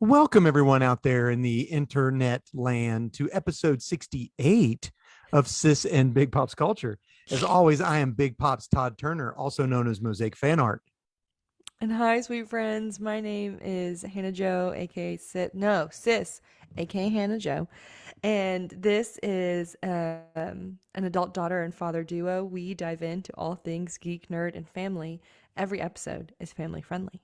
Welcome, everyone out there in the internet land, to episode 68 of Sis and Big Pop's Culture. As always, I am Big Pop's Todd Turner, also known as Mosaic Fan Art. And hi, sweet friends. My name is Hannah Joe, aka Sis, aka Hannah Joe. And this is an adult daughter and father duo. We dive into all things geek, nerd, and family. Every episode is family friendly.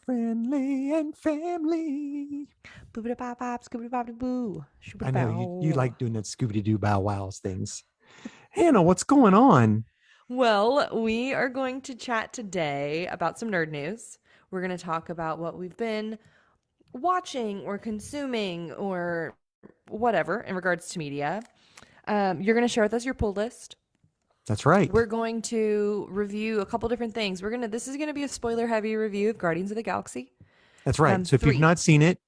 Friendly and family. Boobity bop bop, scoobity bop boo. I Shoobity know you bow. like doing that Scooby Doo Bow Wows things. Hannah, what's going on? Well, we are going to chat today about some nerd news. We're going to talk about what we've been watching or consuming or whatever in regards to media. You're going to share with us your pull list. That's right. We're going to review a couple different things. This is going to be a spoiler heavy review of Guardians of the Galaxy. That's right. So if you've 3. not seen it,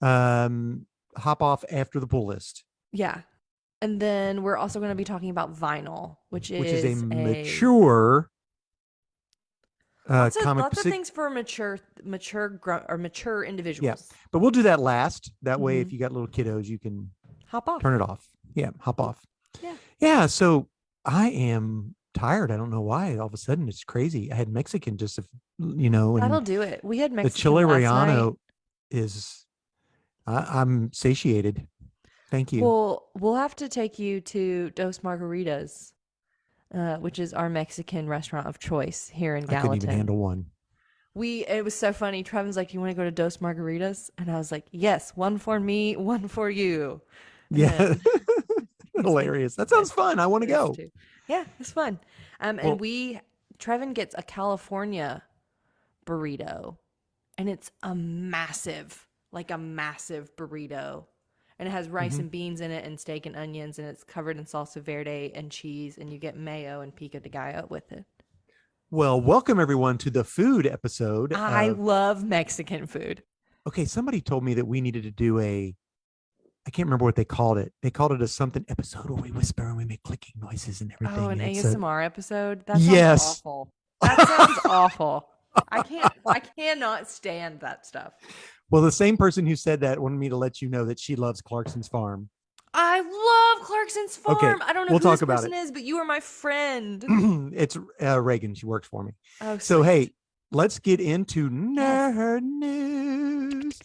hop off after the pull list, Yeah. And then we're also going to be talking about Vinyl, which which is a is a mature comic. lots of things for mature Yeah, individuals. but we'll do that last. That way, Mm-hmm. if you got little kiddos, you can Hop off. turn it off. Yeah, hop off. Yeah. Yeah, so I am tired. I don't know why. All of a sudden, it's crazy. I had Mexican just, That'll and do it. We had the Mexican chile last night. relleno is. I'm satiated. Thank you. Well, we'll have to take you to Dos Margaritas, which is our Mexican restaurant of choice here in I couldn't even Gallatin. handle one. It was so funny. Trevin's like, "You want to go to Dos Margaritas?" And I was like, "Yes, one for me, one for you." And Yeah, then he's like, hilarious. That "Yes, sounds fun. I want to there's go. two." Yeah, it's fun. And Well, Trevin gets a California burrito, and it's a massive burrito. And it has rice mhm. and beans in it and steak and onions, and it's covered in salsa verde and cheese, and you get mayo and pico de gallo with it. Well, welcome everyone to the food episode I of. love Mexican food. Okay, somebody told me that we needed to do a. I can't remember what they called it. They called it a something episode where we whisper and we make clicking noises and Oh, everything. an And it's a ASMR episode? That sounds yes. awful. That sounds awful. I cannot stand that stuff. Well, the same person who said that wanted me to let you know that she loves Clarkson's Farm. I love Clarkson's Okay, Farm. I don't know we'll who talk this about person it. is, but you are my friend. It's Reagan. She works for me. Oh, So, sweet. hey, let's get into Yes. nerd news.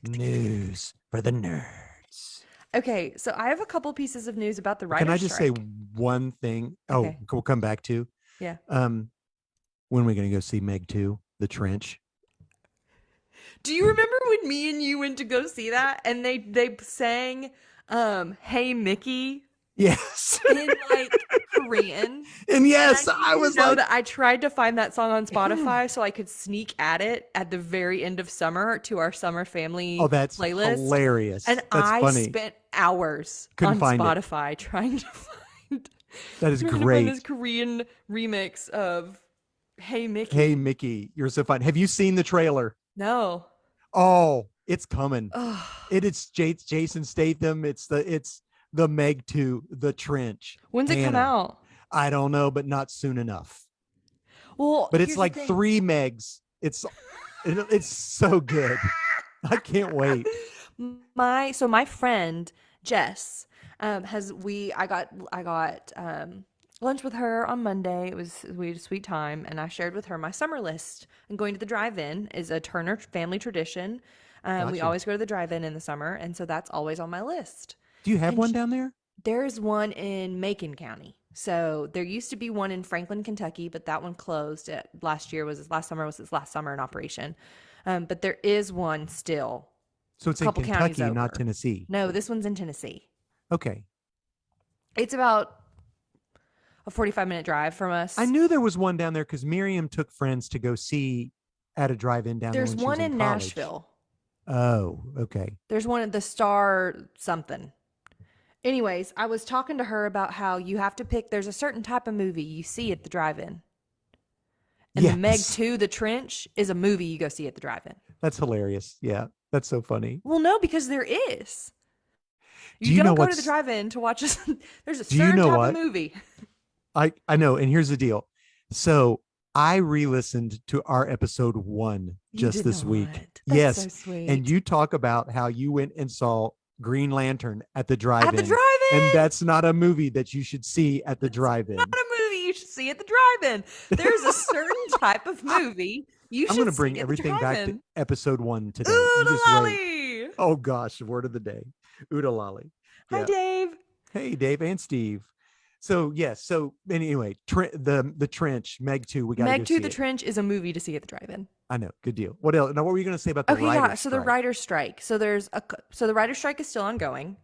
News for the nerds. Okay, so I have a couple pieces of news about the Can I writer's just say strike. one thing? Oh, Okay. we'll come back to. Yeah. Um, when are we going to go see Meg 2, The Trench? Do you remember when me and you went to go see that and they sang Hey Mickey Yes. in like Korean? And And I yes, need I you was to know like, that I tried to find that song on Spotify so I could sneak at it at the very end of summer to our summer oh, family that's playlist. hilarious. And That's I funny. spent hours Couldn't on find it. Spotify That is trying to find this great. Korean remix of Hey Hey, Mickey. Mickey, you're so fun. Have you seen the trailer? No. Oh, it's coming. Ugh. It is Jason Statham. It's the Meg 2, The Trench. When's it come Hannah, out? I don't know, but not soon enough. Well, But it's here's the like thing. 3 Megs. It's so good. I can't wait. My friend Jess I got lunch with her on Monday. We had a sweet time, and I shared with her my summer list. And going to the drive-in is a Turner family tradition. We Gotcha. always go to the drive-in in the summer, and so that's always on my list. Do you have And one down there? there's one in Macon County. So there used to be one in Franklin, Kentucky, but that one closed. Last summer was its last summer in operation. But there is one still So a it's in couple counties Kentucky, not over. Tennessee. No, this one's in Tennessee. Okay. It's about a 45-minute drive from I us. knew there was one down there because Miriam took friends to go see at a drive-in down there There's when she was one in in college. Nashville. Oh, okay. There's one at the Star something. Anyways, I was talking to her about how you have to pick, there's a certain type of movie you see at the drive in. And the Meg Yes. 2, The Trench, is a movie you go see at the drive in. That's hilarious. Yeah. That's so funny. Well, no, because there is. Do You you know don't go to the what's drive in to watch there's a do you certain know type of what? movie. I know, and here's the deal. So I re-listened to our episode 1 You just did this not. week. That's so Yes. And sweet. you talk about how you went and saw Green Lantern at the At the drive-in. And drive-in. that's not a movie that you should see at the It's not drive-in. a movie you should see at the drive-in. There's a certain type of movie you I'm going should to bring see at the everything back to drive-in. episode 1 today. Ooh, You the just wait. lolly. Oh gosh, word of the day. Oodalali. Hi, Yeah. Dave. Hey, Dave and Steve. So yes. So anyway, the trench, Meg 2. We got to go Meg 2: see The it. Trench is a movie to see at the drive-in. I know. Good deal. What else? Now, what were you going to say about the Okay, yeah. writer's So the strike? writer's strike. So the writer's strike is still ongoing.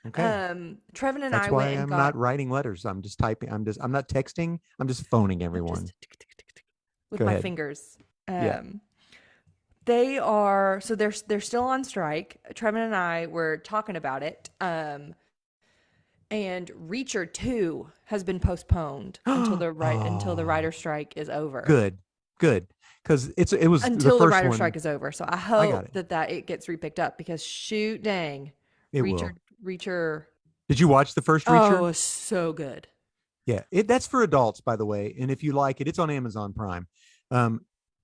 Okay. Trevin and That's I why went and I'm got not writing letters. I'm just typing. I'm not texting. I'm just phoning everyone. just tick, tick, tick, tick, tick, with Go my ahead. fingers. Yeah. They are so they're still on strike. Trevin and I were talking about it. And Reacher 2 has been postponed until the Oh, writer's strike is over. good. Because it was Until the the first writer's one. strike is over. So I got hope it. that it gets repicked up because shoot dang. It Reacher will. Reacher Did you watch the first Reacher? Oh, so good. Yeah, that's for adults, by the way. And if you like it, it's on Amazon Prime.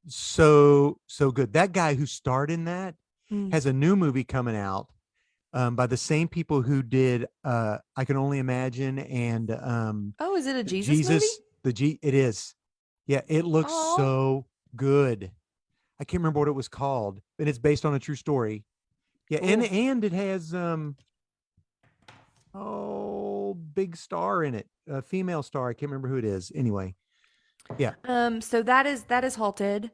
So good. That guy who starred in that Mm. has a new movie coming out by the same people who did I Can Only Imagine and Oh, is it a Jesus movie? It is. Yeah, it looks Aw. so good. I can't remember what it was called, and it's based on a true story. Yeah, Cool. and it has big star in it, a female star. I can't remember who it is. Anyway, yeah. So that is halted.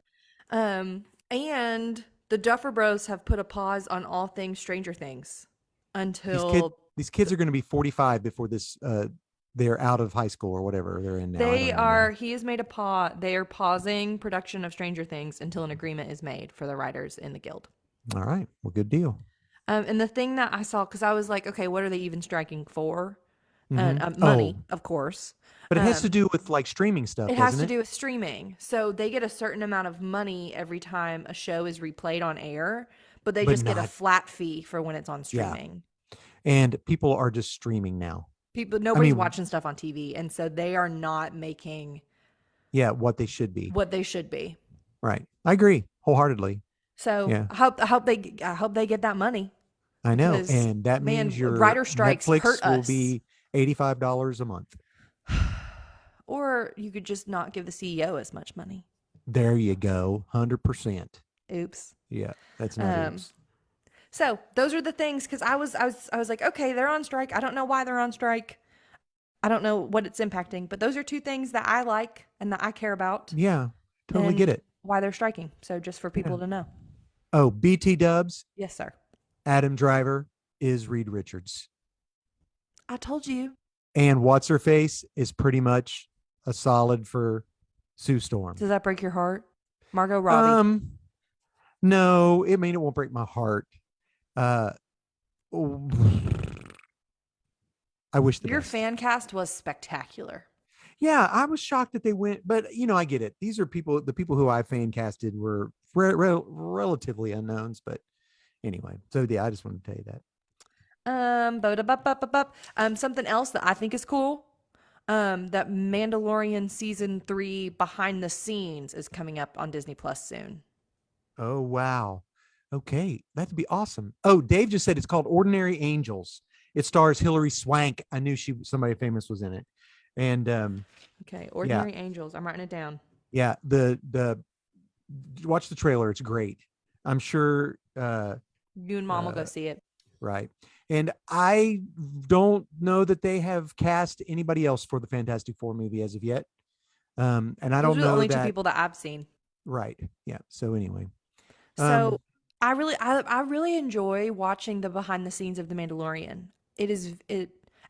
And the Duffer Bros have put a pause on all things Stranger Things until These kids are going to be 45 before this they're out of high school or whatever they're in now. I don't even know. he has made a pause. They are pausing production of Stranger Things until an agreement is made for the writers in the guild. All right. Well, good deal. And the thing that I saw, because I was like, okay, what are they even striking for? Mhm. Money, Oh, of course. but it has to do with like streaming stuff, It has doesn't to it? do with streaming. So they get a certain amount of money every time a show is replayed on air, but they But just get a not, flat fee for when it's on yeah. streaming. And people are just streaming now. Nobody's mean- watching stuff on TV, and so they are not making Yeah, what they should be. what they should be. Right. I agree wholeheartedly. So Yeah. I hope they get that money. I know. Because, And that man, means your writer strikes Netflix hurt will us. be $85 a month. Or you could just not give the CEO as much money. There you go. 100%. Oops. Yeah, that's not Um, oops. So those are the things because I was like, okay, they're on strike. I don't know why they're on strike. I don't know what it's impacting, but those are two things that I like and that I care about. Yeah, totally get and it. Why they're striking. So just for people Yeah. to know. Oh, BT Dubs, Yes, sir. Adam Driver is Reed Richards. I told you. And What's Her Face is pretty much a solid for Sue Storm. Does that break your heart? Margot Robbie. No, it won't break my heart. I wish the Your best. fan cast was spectacular. Yeah, I was shocked that they went, but I get it. These are the people who I fan casted were relatively unknowns, but anyway. So yeah, I just wanted to tell you that. Something else that I think is cool. That Mandalorian season 3 behind the scenes is coming up on Disney Plus soon. Oh wow. Okay, that'd be awesome. Oh, Dave just said it's called Ordinary Angels. It stars Hilary Swank. I knew somebody famous was in it. And Okay, Ordinary Angels. I'm writing it down. yeah, the watch the trailer. It's great. I'm sure You and Mom will go see it. right. And I don't know that they have cast anybody else for the Fantastic Four movie as of yet. And I Those don't are the know only two that. people that I've seen. Right. Yeah. So anyway. So I really enjoy watching the behind the scenes of The Mandalorian.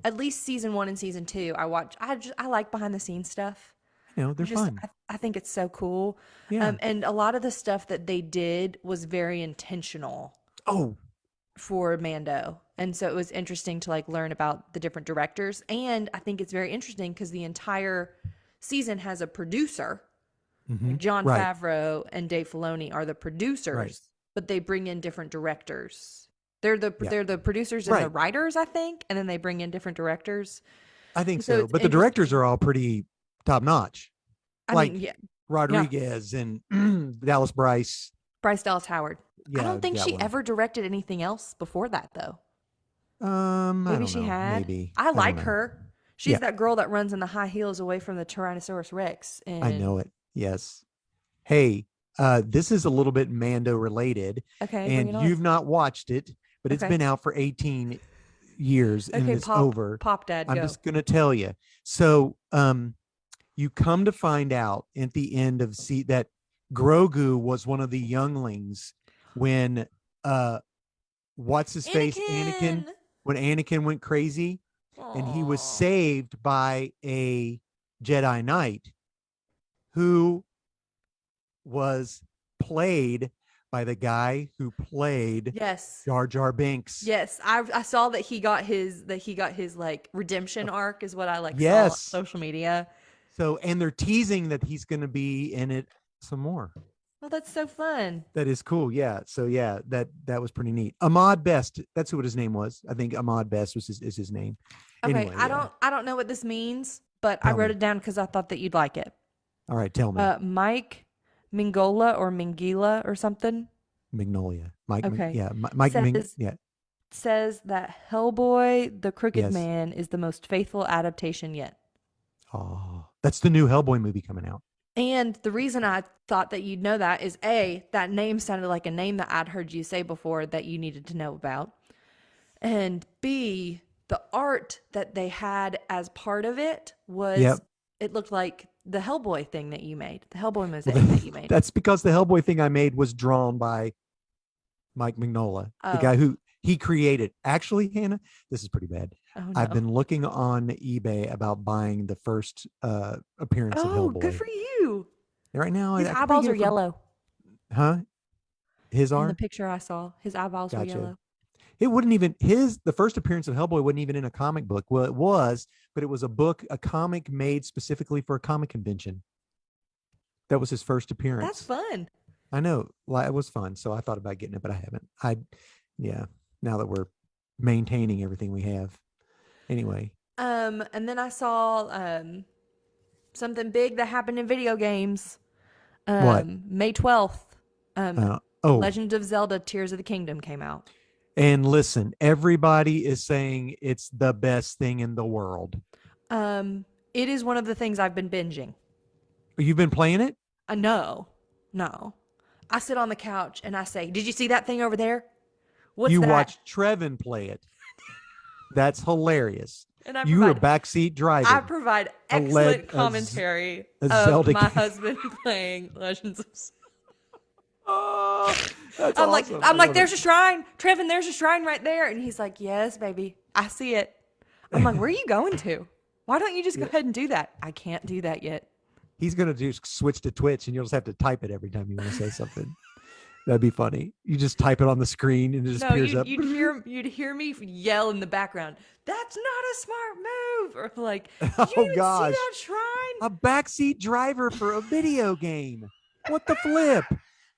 At least season 1 and season 2. I like behind the scenes stuff. they're fun. I think it's so cool. Yeah. And a lot of the stuff that they did was very intentional Oh, for Mando. And so it was interesting to like learn about the different directors. And I think it's very interesting because the entire season has a producer. mhm. Jon Right. Favreau and Dave Filoni are the producers, Right. but they bring in different directors. They're the producers and the Right. writers, I think, and then they bring in different directors. I think So so. it's But the directors interesting. are all pretty top notch. I Like, mean, yeah, Rodriguez and Dallas Bryce. Bryce Dallas Howard. I Yeah, don't think that she one. ever directed anything else before that, though. I Maybe don't she know. had. Maybe. I I don't like know. her. Yeah, She's that girl that runs in the high heels away from the Tyrannosaurus Rex. I know And it. Yes. Hey, this is a little bit Mando related, okay, bring and it on. you've not watched it, but it's Okay. been out for 18 years and Okay, it's over. pop, dad, I'm go. just gonna tell you. So, you come to find out at the end of that Grogu was one of the younglings when what's his face Anakin, Anakin. when Anakin went crazy, and he was Aw. saved by a Jedi Knight who was played by the guy who played Yes. Jar Jar Binks. Yes, I saw that he got his like redemption arc is what I like saw on Yes. social media. So, and they're teasing that he's going to be in it some more. Well, that's so fun. That is cool. Yeah. So yeah, that was pretty neat. Ahmad Best. That's who his name was. I think Ahmad Best is his name. Okay, Anyway, yeah. I don't know what this means, but I Tell wrote me. it down because I thought that you'd like it. All right. Tell me. Mike Mingola or Mingila or something Magnolia. Mike. Okay. Yeah. Mike. says Yeah. says that Hellboy, the Crooked Yes. Man, is the most faithful adaptation yet. Oh, that's the new Hellboy movie coming out. And the reason I thought that you'd know that is A, that name sounded like a name that I'd heard you say before that you needed to know about. And B, the art that they had as part of it was, Yep. it looked like the Hellboy thing that you made, the Hellboy mosaic Well, that you made. that's because the Hellboy thing I made was drawn by Mike Mignola, the Oh. guy who he created. Actually, Hannah, this is pretty bad. Oh, I've no. been looking on eBay about buying the first appearance of Oh, Hellboy. good for you. Right now, His I could eyeballs get are it for- yellow. Huh? His In the are? picture I saw, his eyeballs were Gotcha. yellow. It wouldn't even the first appearance of Hellboy wasn't even in a comic book. Well, it was, but it was a comic made specifically for a comic convention. That was his first appearance. That's fun. I know. Well, it was fun. So I thought about getting it, but I haven't. Yeah. Now that we're maintaining everything we have. Anyway. And then I saw something big that happened in video games. What? May 12th. Oh, Legend of Zelda Tears of the Kingdom came out. and listen, everybody is saying it's the best thing in the world. It is one of the things I've been binging. You've been playing it? No. I sit on the couch and I say, "Did you see that thing over there? What's You that?" watch Trevin play it. That's hilarious. And I You were a provide, backseat driver. I provide a excellent a commentary a of Zelda my game. husband playing Legends of Zelda. Oh, that's I'm awesome. like, I love there's it. a shrine. Trevin, there's a shrine right there. And he's like, "Yes, baby. I see it." I'm like, "Where are you going to? Why don't you just go ahead and do that?" I can't do that yet. He's gonna just switch to Twitch, and you'll just have to type it every time you want to say something. That'd be funny. You just type it on the screen, and it just No, appears up. you'd hear me yell in the background, "That's not a smart move," or like, "Did you Oh, even gosh. see that shrine?" A backseat driver for a video game. What the flip?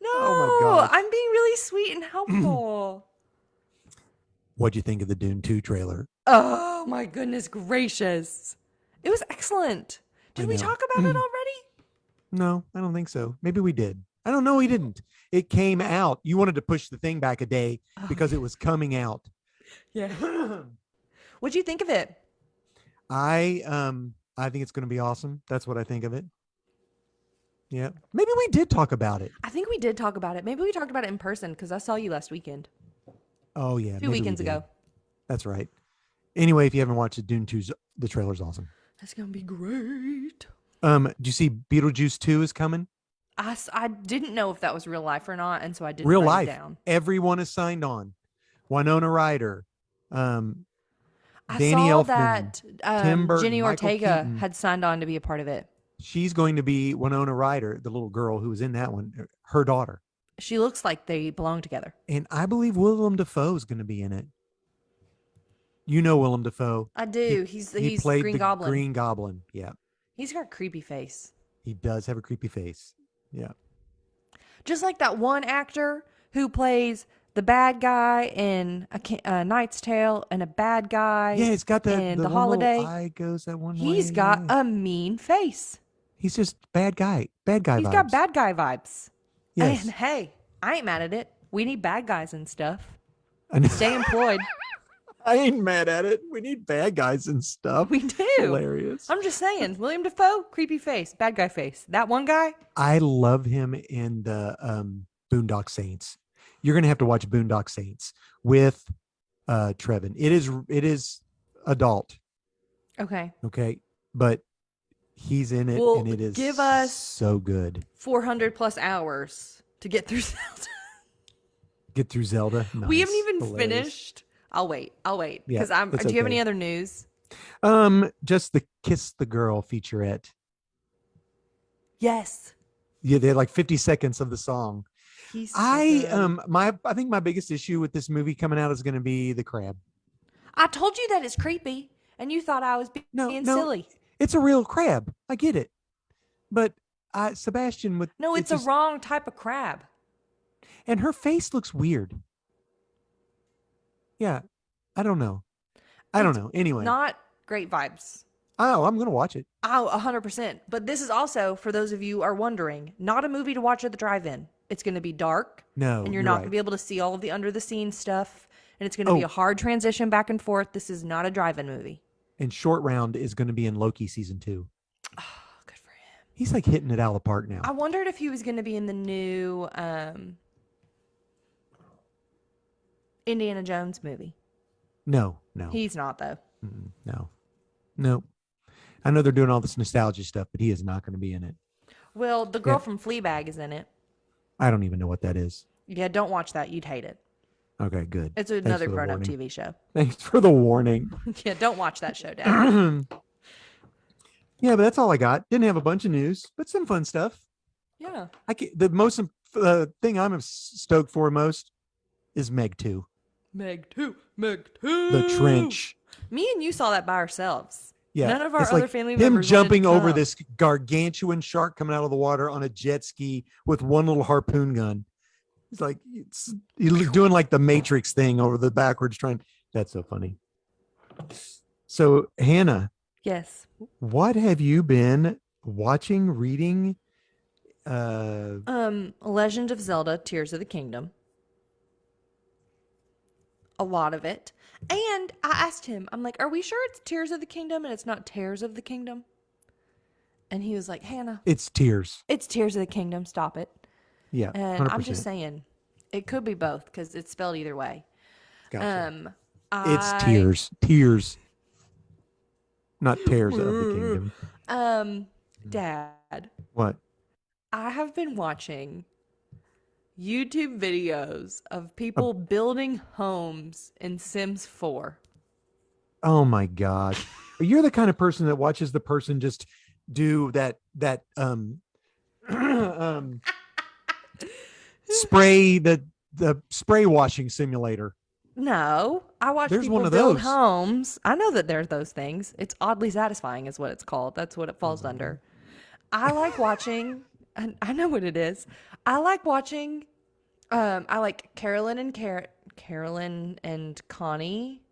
No, Oh my gosh. I'm being really sweet and helpful. What'd you think of the Dune 2 trailer? Oh my goodness gracious. It was excellent. Did I we know. talk about it already? No, I don't think so. Maybe we did. I don't know. We didn't. It came out. You wanted to push the thing back a day because it was coming out. Yeah. What'd you think of it? I think it's going to be awesome. That's what I think of it. Yeah. Maybe we did talk about it. I think we did talk about it. Maybe we talked about it in person because I saw you last weekend. Oh yeah. 2 maybe we weekends did. ago. That's right. Anyway, if you haven't watched it, Dune 2's the trailer's awesome. That's going to be great. Do you see Beetlejuice 2 is coming? I didn't know if that was real life or not, and so I didn't Real write life. it down. Everyone is signed on. Winona Ryder, I Danny saw Elfman, that Tim Burton, Jenny Michael Ortega Keaton. had signed on to be a part of it. She's going to be Winona Ryder, the little girl who was in that one, her daughter. She looks like they belong together. And I believe Willem Dafoe is going to be in it. You know Willem Dafoe. I do. He He's played Green the Goblin. Green Goblin. Yeah. He's got a creepy face. He does have a creepy face. Yeah. Just like that one actor who plays the bad guy in a Knight's Tale and a bad guy Yeah, it's got that in the The one little Holiday. eye goes that one way. He's got Yeah. a mean face. He's just bad guy. Bad guy He's got vibes. bad guy vibes. And Yes. hey, I ain't mad at it. We need bad guys and stuff. I know. Stay employed. I ain't mad at it. We need bad guys and stuff. We do. Hilarious. I'm just saying. William Dafoe, creepy face, bad guy face. That one guy, I love him in the Boondock Saints. You're gonna have to watch Boondock Saints with Trevin. It is adult, okay. okay, but he's in it Well, and it is give us so good. 400 plus hours to get through Zelda. Get through Zelda. We haven't Nice. even Hilarious. finished. I'll wait. Yeah, Because I'm. it's Do you have okay. any other news? Just the Kiss the Girl featurette. Yes. Yeah, they're like 50 seconds of the song. He's so I good. I think my biggest issue with this movie coming out is going to be the crab. I told you that it's creepy, and you thought I was No, being no, silly. it's a real crab. I get it, but Sebastian with No, it's a wrong type of crab. and her face looks weird. Yeah, I don't know. I don't It's know. Anyway, Not great vibes. oh, I'm gonna watch it. Oh, 100%. But this is also, for those of you who are wondering, not a movie to watch at the drive-in. It's going to be dark. No, And you're you're not right. going to be able to see all of the under-the-scenes stuff. And it's going to be Oh. a hard transition back and forth. This is not a drive-in movie. And Short Round is going to be in Loki season 2. Oh, good for him. He's like hitting it out of the park now. I wondered if he was going to be in the new Indiana Jones movie. No. He's not, though. No. I know they're doing all this nostalgia stuff, but he is not going to be in it. Well, the girl Yeah. from Fleabag is in it. I don't even know what that is. Yeah, don't watch that. You'd hate it. Okay, good. It's Thanks another for the grown-up warning. TV show. Thanks for the warning. Yeah, don't watch that show, Dad. Yeah, but that's all I got. Didn't have a bunch of news, but some fun stuff. Yeah. The most thing I'm stoked for most is Meg 2, Meg 2. Meg 2. The Trench. Me and you saw that by ourselves. Yeah, None of our it's other like family him members wanted to jumping over come. this gargantuan shark coming out of the water on a jet ski with one little harpoon gun. It's like he's doing like the Matrix thing over the backwards trying. That's so funny. So Hannah, Yes. what have you been watching, reading? Legend of Zelda: Tears of the Kingdom. A lot of it. And I asked him, I'm like, are we sure it's Tears of the Kingdom and it's not Tears of the Kingdom? And he was like, Hannah, It's Tears. it's Tears of the Kingdom. Stop it. Yeah, And 100%. I'm just saying, it could be both because it's spelled either way. Gotcha. I, It's Tears, not Tears of the Kingdom. Dad, What? I have been watching YouTube videos of people building homes in Sims 4. Oh my God. You're the kind of person that watches the person just do that spray the spray washing simulator. No, I watch There's people one of build those. homes. I know that there's those things. It's oddly satisfying, is what it's called. That's what it falls under. I like watching. I know what it is. I like watching. I like Carolyn and Connie.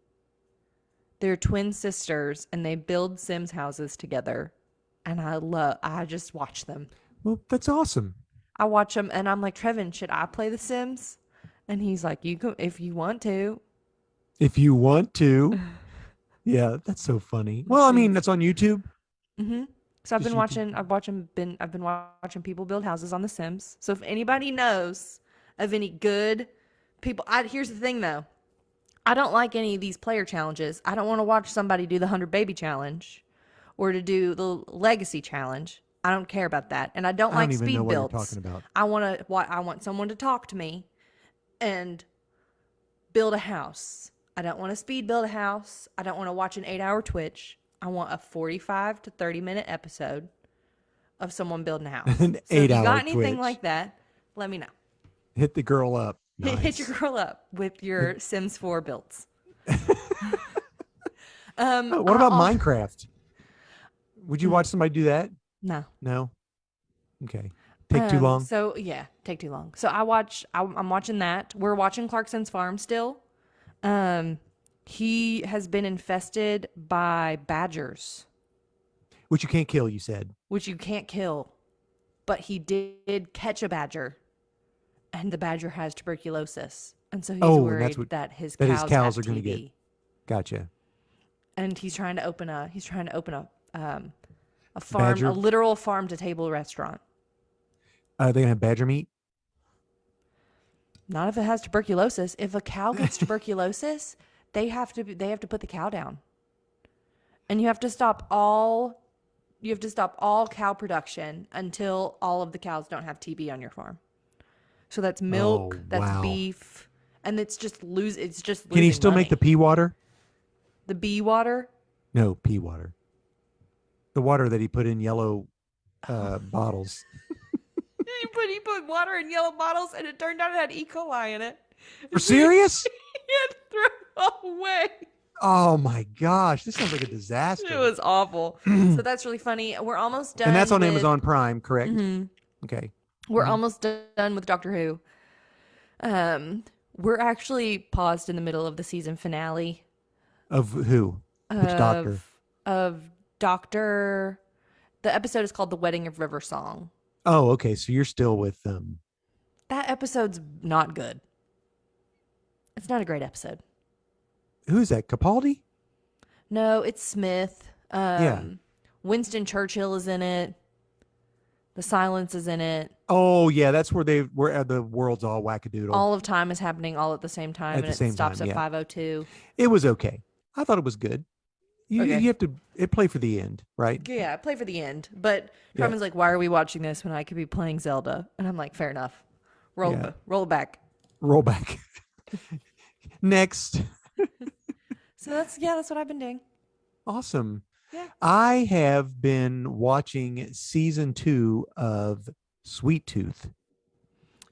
They're twin sisters, and they build Sims houses together. And I just watch them. Well, that's awesome. I watch them, and I'm like, Trevin, should I play The Sims? And he's like, you can if you want to. If you want to. Yeah, that's so funny. Well, I mean, that's on YouTube. Mm-hmm. So I've Just been YouTube. watching. I've been watching people build houses on The Sims. So if anybody knows of any good people, here's the thing though. I don't like any of these player challenges. I don't want to watch somebody do the 100 baby challenge or to do the legacy challenge. I don't care about that, and I don't I like don't even speed know what you're builds. talking about. I want someone to talk to me and build a house. I don't want to speed build a house. I don't want to watch an 8-hour Twitch. I want a 45 to 30-minute episode of someone building a house. An So if you 8-hour got anything Twitch. like that, let me know. Hit the girl up. Hit Nice. your girl up with your Sims 4 builds. Oh, what about Minecraft? Would you watch somebody do that? No. No. Okay. Take too long. So yeah, take too long. So I'm watching that. We're watching Clarkson's Farm still. He has been infested by badgers. Which you can't kill, you said. which you can't kill. But he did catch a badger, and the badger has tuberculosis. And so he's Oh, and that's worried what that his that his cows, cows have are going to TB. get. Gotcha. And he's trying to open a farm, Badger. a literal farm to table restaurant. Are they going to have badger meat? Not if it has tuberculosis. If a cow gets tuberculosis, they have to put the cow down. And you have to stop all cow production until all of the cows don't have TB on your farm. So that's milk, Oh, that's wow. beef, and it's just losing Can he still make the money. pea water? The bee water? No, pea water. The water that he put in yellow bottles. He put water in yellow bottles, and it turned out it had E. coli in it. For serious? He had to throw it all away. Oh my gosh, this sounds like a disaster. It was awful. So that's really funny. We're almost done. And that's on with- Amazon Prime, correct? Mhm. Okay. We're almost done with Doctor Who. We're actually paused in the middle of the season finale Of who? Which doctor? of Doctor. The episode is called "The Wedding of River Song." Oh, okay. So you're still with That episode's not good. It's not a great episode. who is that? Capaldi? No, it's Smith. Yeah. Winston Churchill is in it. The Silence is in it. Oh yeah, that's where the world's all wackadoodle. All of time is happening all at the same time, At and the it same stops time, at yeah. 5:02. It was okay. I thought it was good. Okay. You have to play for the end, right? Yeah, play for the end. But Yeah. Carmen's like, "Why are we watching this when I could be playing Zelda?" And I'm like, "Fair enough. Roll Yeah. it back." Roll back. Next. So that's what I've been doing. Awesome. Yeah. I have been watching season 2 of Sweet Tooth.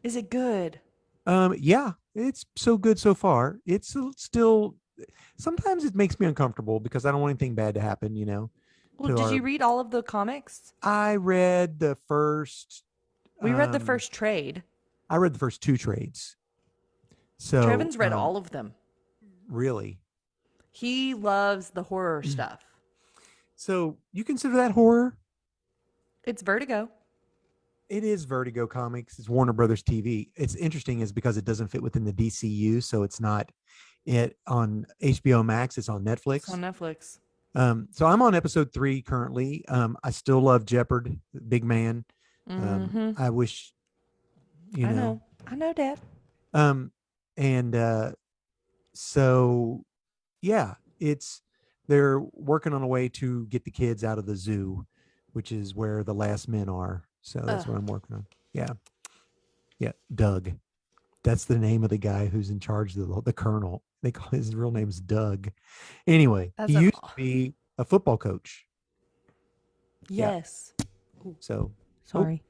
Is it good? Yeah, it's so good so far. It's still sometimes it makes me uncomfortable because I don't want anything bad to happen, Well, to did our- you read all of the comics? I read the first We read the um, first trade. I read the first 2 trades. So Trevin's read all of them. Really? He loves the horror Mm. stuff. So you consider that horror? It's Vertigo. It is Vertigo Comics. It's Warner Brothers TV. It's interesting is because it doesn't fit within the DCU, so it's not it on HBO Max. It's on Netflix. It's on Netflix. So I'm on episode 3 currently. I still love Jeopard, Big Man. Mhm. I wish, I know, Dad. And so yeah, they're working on a way to get the kids out of the zoo, which is where the last men are. So that's what I'm working on. Yeah. Doug. That's the name of the guy who's in charge of the colonel. They call his real name's Doug. Anyway, That's he an- used to be a football coach. Yeah. Yes. So Sorry.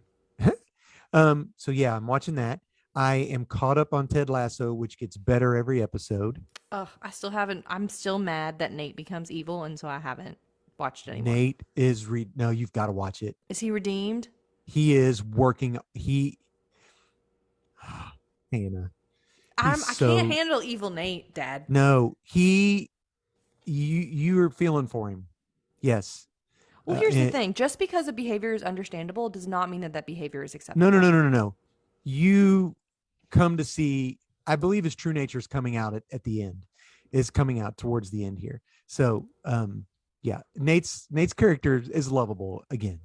so yeah, I'm watching that. I am caught up on Ted Lasso, which gets better every episode. I still haven't. I'm still mad that Nate becomes evil, and so I haven't watched it anymore. Nate is no, you've got to watch it. Is he redeemed? He is working. Hannah. I so- can't handle evil Nate, Dad. No, you're feeling for him. Yes. Well, here's the and- thing: just because a behavior is understandable does not mean that that behavior is acceptable. No. You come to see, I believe his true nature is coming out at the end, is coming out towards the end here. So, yeah, Nate's character is lovable again.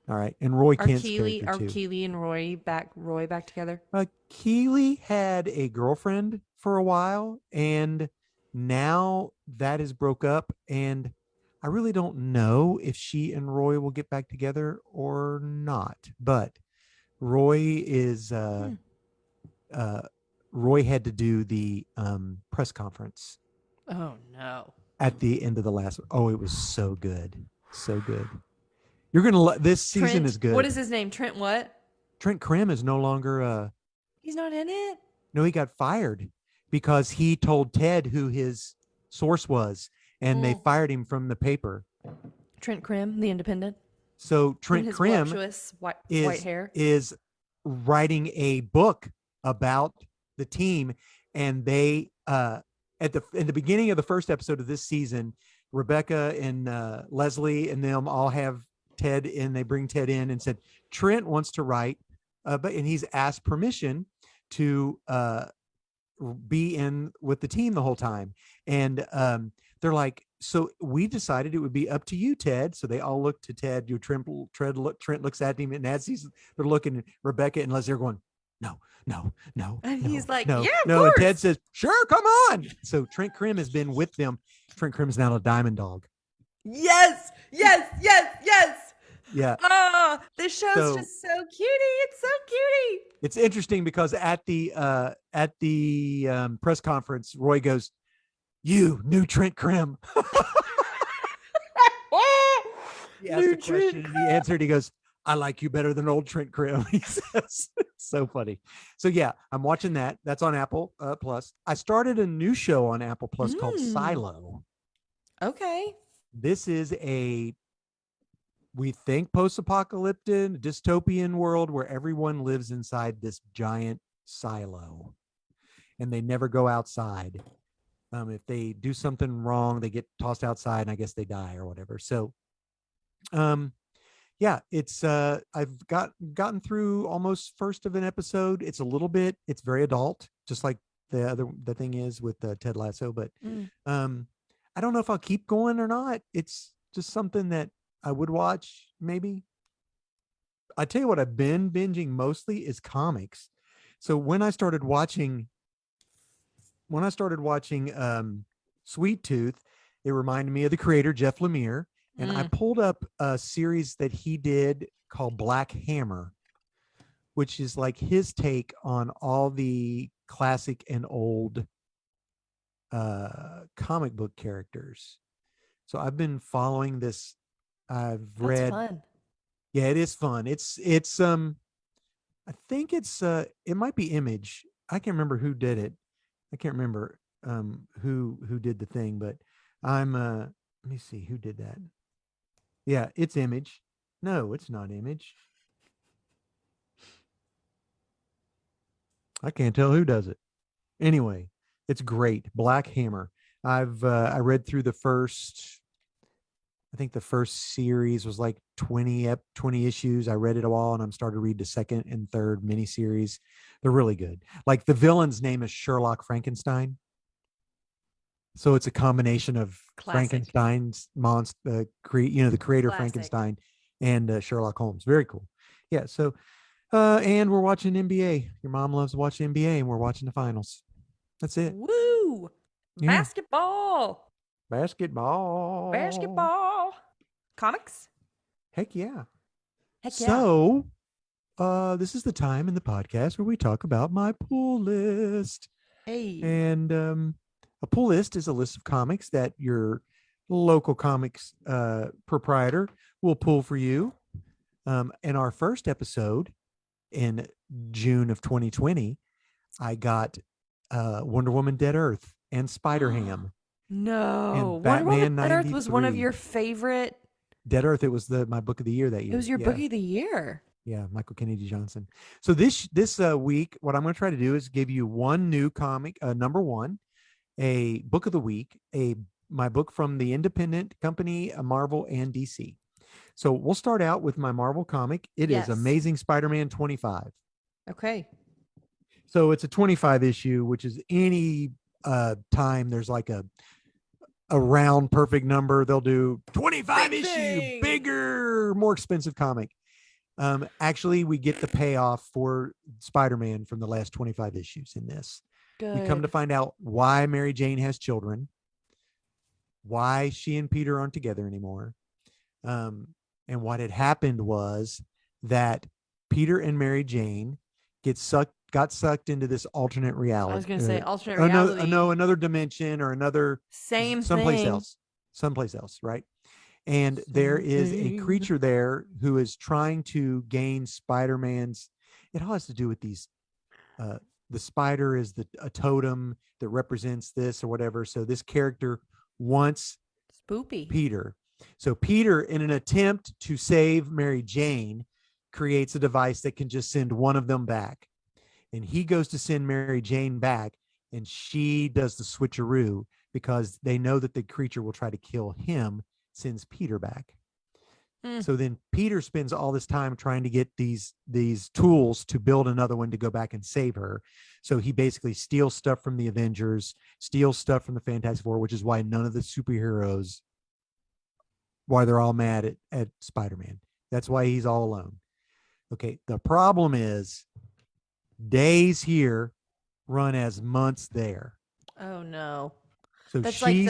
All right. And Roy Are Kent's Keely character too. Keely and Roy back together? Keely had a girlfriend for a while, and now that is broke up, and I really don't know if she and Roy will get back together or not. But Roy is Roy had to do the press conference Oh no! at the end of the last. Oh, it was so good, so good. You're gonna this season Trent, is good. What is his name? Trent what? Trent Krim is no longer He's not in it. No, he got fired because he told Ted who his source was, and they Mm. fired him from the paper. Trent Krim, the Independent. So And Trent his Krim voluptuous white is hair. is writing a book about the team, and they in the beginning of the first episode of this season, Rebecca and Leslie and them all have Ted in. They bring Ted in and said Trent wants to write, and he's asked permission to be in with the team the whole time. And they're like, so we decided it would be up to you, Ted. So they all look to Ted. Trent looks at him, and as they're looking at Rebecca and Leslie are going, no, no, no. And no, he's like, no, yeah, of no. And Ted course. says, sure, come on. So Trent Krim has been with them. Trent Krim is now a Diamond Dog. Yes, yes, yes, yes. Yeah. Oh, this show's So- just so cutie. It's so cutie. It's interesting because at the press conference, Roy goes, "You new Trent Krim." He asked New a question and he answered. He goes, "I like you better than old Trent Krim." He says, "So funny." So yeah, I'm watching that. That's on Apple Plus. I started a new show on Apple Plus called Silo. Okay. This is we think post-apocalyptic dystopian world where everyone lives inside this giant silo and they never go outside. If they do something wrong, they get tossed outside and I guess they die or whatever. So yeah, it's I've gotten through almost first of an episode. It's very adult, just like the thing is with Ted Lasso, but I don't know if I'll keep going or not. It's just something that I would watch, maybe. I tell you what, I've been binging mostly is comics. So when I started watching Sweet Tooth, it reminded me of the creator, Jeff Lemire. And I pulled up a series that he did called Black Hammer, which is like his take on all the classic and old comic book characters. So I've been following this. I've read. That's fun. Yeah, it is fun. It's I think it might be Image. I can't remember who did it. I can't remember who did the thing, but I'm let me see who did that. Yeah, it's Image. No, it's not Image. I can't tell who does it. Anyway, it's great. Black Hammer. I read through the first. I think the first series was like 20 issues. I read it all and I'm starting to read the second and third miniseries. They're really good. Like the villain's name is Sherlock Frankenstein. So it's a combination of Classic. Frankenstein's monster, the creator Classic. Frankenstein and Sherlock Holmes. Very cool. Yeah. So, and we're watching NBA. Your mom loves watching NBA and we're watching the finals. That's it. Woo! Yeah. Basketball. Comics? Heck yeah. Heck yeah. So, this is the time in the podcast where we talk about my pull list. Hey. And a pull list is a list of comics that your local comics proprietor will pull for you. In our first episode in June of 2020, I got Wonder Woman Dead Earth and Spider-Ham. No. And Wonder Batman Woman Dead Earth was one of 93. your favorite. Dead Earth, it was my book of the year that year. It was your Yeah. book of the year. Yeah, Michael Kennedy Johnson. So this week, what I'm going to try to do is give you one new comic, number one, a book of the week, my book from the independent company, Marvel and DC. So we'll start out with my Marvel comic. It Yes. is Amazing Spider-Man 25. Okay. So it's a 25 issue, which is any time there's like a round perfect number, they'll do 25 Big issue, thing. bigger, more expensive comic. Actually, we get the payoff for Spider-Man from the last 25 issues in this. Good. We come to find out why Mary Jane has children, why she and Peter aren't together anymore. And what had happened was that Peter and Mary Jane got sucked into this alternate reality. I was going to say alternate another, reality. another dimension or another Same someplace thing. someplace else, right? And there is a Something. creature there who is trying to gain Spider-Man's. It all has to do with these. The spider is a totem that represents this or whatever. So this character wants Spoopy. Peter. So Peter, in an attempt to save Mary Jane, creates a device that can just send one of them back. And he goes to send Mary Jane back, and she does the switcheroo because they know that the creature will try to kill him, sends Peter back. Mm. So then Peter spends all this time trying to get these tools to build another one to go back and save her. So he basically steals stuff from the Avengers, steals stuff from the Fantastic Four, which is why none of the superheroes, why they're all mad at Spider-Man. That's why he's all alone. Okay, the problem is days here run as months there. Oh no. So That's like she's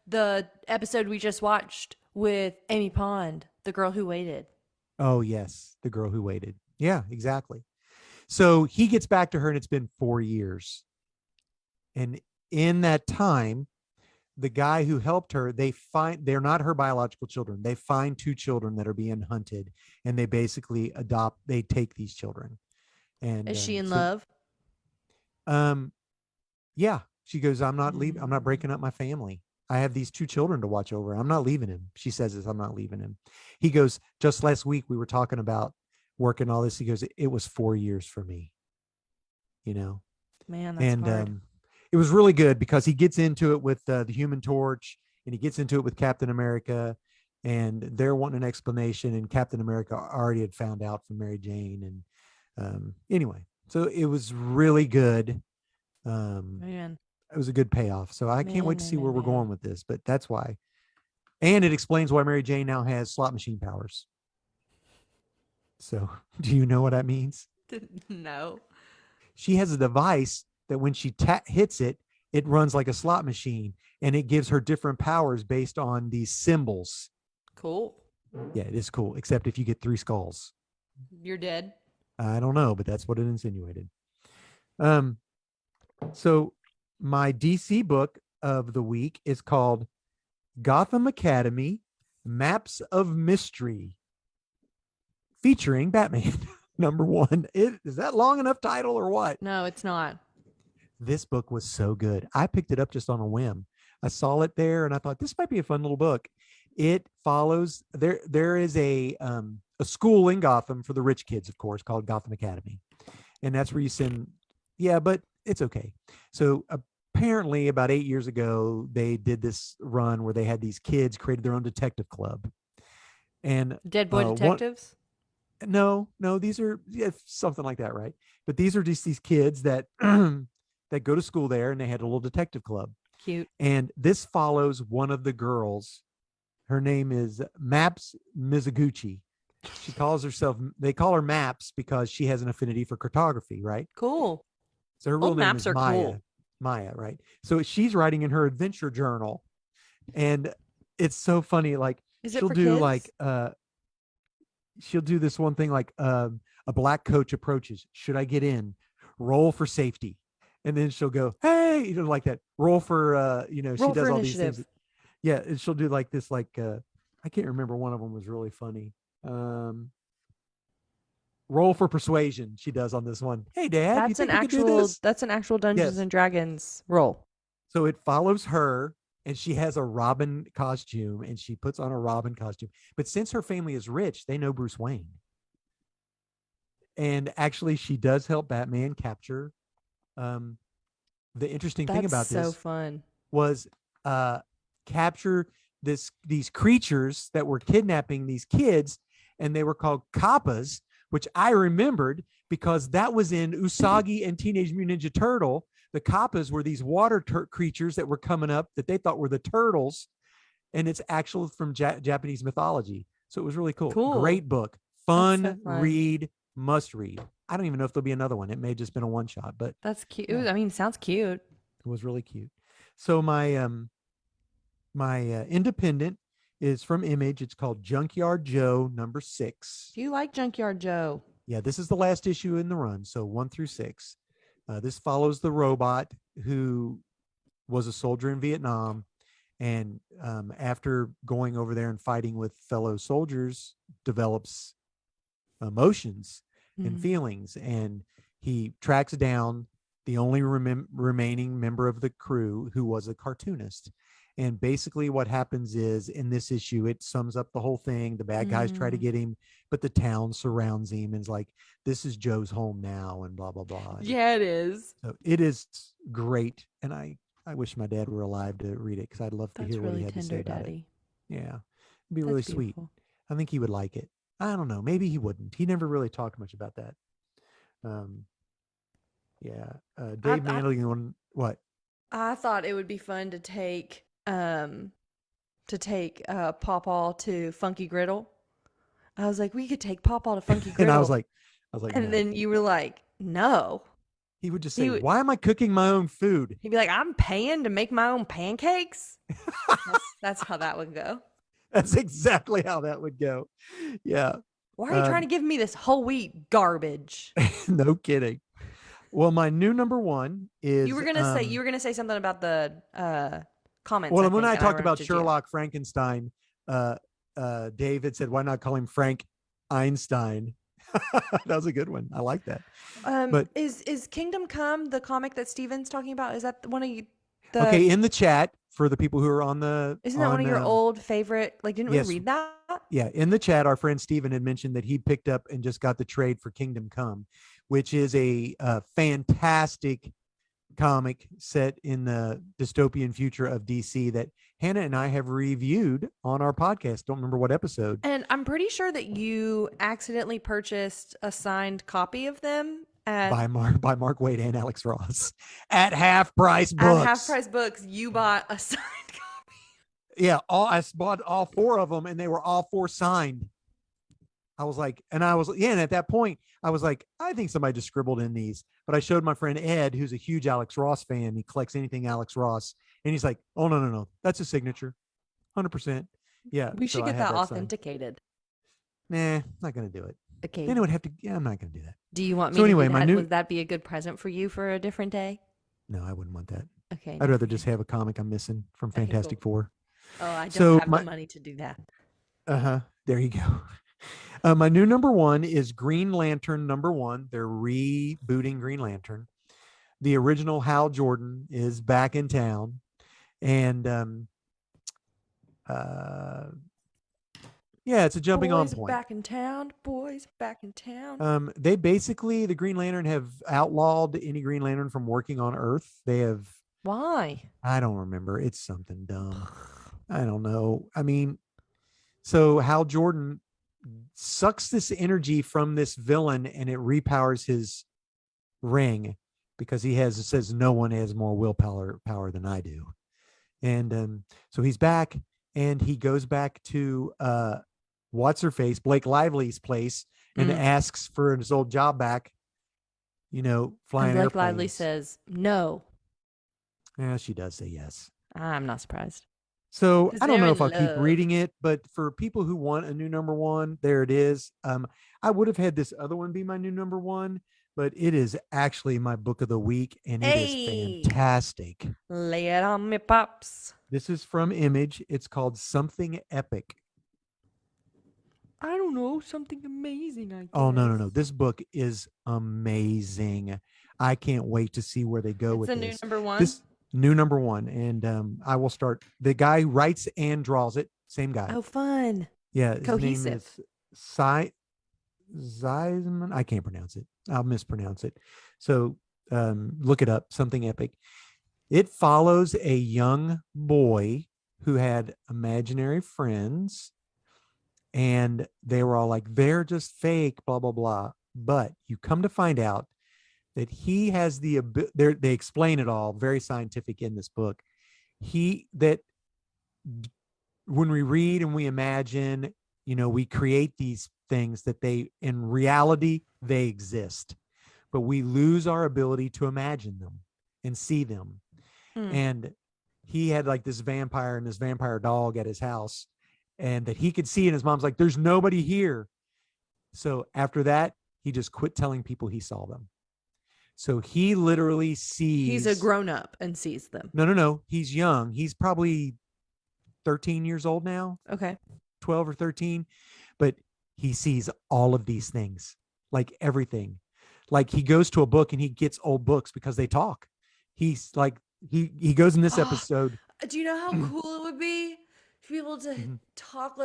the episode we just watched with Amy Pond, the girl who waited. oh yes, the girl who waited. Yeah, exactly. So he gets back to her and it's been 4 years. And in that time, the guy who helped her, they're not her biological children. They find two children that are being hunted and they basically they take these children. And Is she in love? um yeah, she goes, I'm not leaving. I'm not Mm. breaking up my family. I have these two children to watch over. I'm not leaving him. She says this, I'm not leaving him. He goes, just last week we were talking about working all this. He goes, it was 4 years for me, you know? Man, that's And hard. it was really good because he gets into it with the Human Torch and he gets into it with Captain America, and they're wanting an explanation. And Captain America already had found out from Mary Jane. And anyway, so it was really good. Man, It was a good payoff. So I can't man, wait to man, see where man, we're going man. with this, but that's why. And it explains why Mary Jane now has slot machine powers. So do you know what that means? No. She has a device that when she hits it, it runs like a slot machine and it gives her different powers based on these symbols. Cool. Yeah, it is cool, except if you get 3 skulls. You're dead. I don't know, but that's what it insinuated. Um, so my DC book of the week is called Gotham Academy Maps of Mystery, featuring Batman. Number 1. Is that long enough title or what? No, it's not. This book was so good. I picked it up just on a whim. I saw it there and I thought this might be a fun little book. It follows there is a school in Gotham for the rich kids, of course, called Gotham Academy. And that's where you send, yeah, but it's okay. So apparently about 8 years ago, they did this run where they had these kids created their own detective club. And Dead Boy one, Detectives? no, these are something like that, right? But these are just these kids that that go to school there, and they had a little detective club. Cute. And this follows one of the girls. Her name is Maps Mizuguchi. She calls herself, they call her Maps because she has an affinity for cartography, right? Cool. So her real Old name maps is are Maya. cool. Maya, right? So she's writing in her adventure journal, and it's so funny. Like Is it she'll for do kids? like she'll do this one thing like a black coach approaches. Should I get in? Roll for safety. And then she'll go, hey, like that. Roll for she Roll does for all these things. initiative. Yeah, and she'll do like this, like I can't remember, one of them was really funny. Roll for persuasion, she does on this one. Hey Dad, you think we could do this? That's an actual Dungeons Yes. and Dragons roll. So it follows her, and she has a Robin costume, and she puts on a Robin costume. But since her family is rich, they know Bruce Wayne. And actually, she does help Batman capture. The interesting thing That's about so this fun. was capture these creatures that were kidnapping these kids, and they were called kappas, which I remembered because that was in Usagi and Teenage Mutant Ninja Turtle. The kappas were these water creatures that were coming up that they thought were the turtles, and it's actual from Japanese mythology. So it was really cool. Cool. Great book, That's fun, so fun. read, must read. I don't even know if there'll be another one. It may have just been a one shot, but That's cute. Yeah. I mean, sounds cute. it was really cute. So my independent is from Image. It's called Junkyard Joe #6. Do you like Junkyard Joe? Yeah, this is the last issue in the run, so 1 through 6. This follows the robot who was a soldier in Vietnam, and after going over there and fighting with fellow soldiers, develops emotions and Mhm. feelings, and he tracks down the only remaining member of the crew who was a cartoonist. And basically what happens is, in this issue, it sums up the whole thing. The bad guys try to Mm. get him, but the town surrounds him and is like, this is Joe's home now, and blah blah blah. Yeah, it is. So it is great. And I wish my dad were alive to read it because I'd love to That's hear what he really had to say tender, about it. Daddy. Yeah, it'd be really That's sweet. beautiful. I think he would like it. I don't know. Maybe he wouldn't. He never really talked much about that. Um, yeah. I, Dave I Manley one. What? I thought it would be fun to take Pawpaw to Funky Griddle. I was like, we could take Pawpaw to Funky And Griddle. I was like, And no. then you were like, no. He would just He say, would "Why am I cooking my own food?" he'd be like, I'm paying to make my own pancakes. That's how that would go. That's exactly how that would go. Yeah. Why are you trying Um, to give me this whole wheat garbage? no kidding. Well, my new number one You is were gonna say something about the comments, well, I when think, I and I talked about interrupted you. Sherlock Frankenstein, uh, David said, "Why not call him Frank Einstein?" That was a good one. I like that. But Is Kingdom Come the comic that Steven's talking about? Is that one of you the okay, in the chat for the people who are on the isn't that one on of your old favorite? Like, didn't we yes, read that? yeah, in the chat, our friend Steven had mentioned that he picked up and just got the trade for Kingdom Come, which is a fantastic comic set in the dystopian future of DC that Hannah and I have reviewed on our podcast. Don't remember what episode. And I'm pretty sure that you accidentally purchased a signed copy of them By Mark Waid and Alex Ross at half price at books. Half Price Books. You bought a signed copy. Yeah, I bought all four of them, and they were all four signed. I was like, and at that point, I was like, I think somebody just scribbled in these. But I showed my friend Ed, who's a huge Alex Ross fan. He collects anything Alex Ross, and he's like, "Oh no, that's a signature, 100%." Yeah, We so should I get have that that signed. authenticated. Nah, not gonna do it. Okay. Then it would have to. Yeah, I'm not gonna do that. Do you want me So to anyway, do my that? new. Would that be a good present for you for a different day? No, I wouldn't want that. Okay. I'd rather just have a comic I'm missing from Okay, Fantastic cool. Four. Oh, I don't So have the money to do that. There you go. My new number one is Green Lantern #1. They're rebooting Green Lantern. The original Hal Jordan is back in town, and yeah, it's a jumping on Boys point. back in town. Boys back in town. They basically, the Green Lantern have outlawed any Green Lantern from working on Earth. They have, Why? I don't remember. It's something dumb. I don't know. I mean, so Hal Jordan sucks this energy from this villain and it repowers his ring because it says no one has more willpower than I do. And so he's back and he goes back to what's her face, Blake Lively's place, and asks for his old job back, flying and Blake airplanes. Lively says no. Yeah, she does say yes. I'm not surprised. So I don't they're know in if I'll keep love. reading it, but for people who want a new number one, there it is. I would have had this other one be my new number one, but it is actually my book of the week, and it is fantastic. Lay it on me, pops. This is from Image. It's called Something Epic. I don't know, something amazing, I guess. Oh, no. This book is amazing. I can't wait to see where they go with It's a this. new number one? This new number one. And I will start. The guy who writes and draws it. Same guy. Oh, fun. Yeah. His Cohesive. name is Zeisman. I can't pronounce it. I'll mispronounce it. So look it up. Something Epic. It follows a young boy who had imaginary friends. And they were all like, they're just fake, blah, blah, blah. But you come to find out that he has the they explain it all, very scientific in this book. When we read and we imagine, we create these things that in reality, they exist. But we lose our ability to imagine them and see them. And he had like this vampire and this vampire dog at his house. And that he could see, and his mom's like, there's nobody here. So after that, he just quit telling people he saw them. So he literally sees. He's a grown-up and sees them. No. He's young. He's probably 13 years old now. Okay. 12 or 13. But he sees all of these things, like everything. Like he goes to a book and he gets old books because they talk. He's like, he goes in this episode. Do you know how cool it would be to be able to talk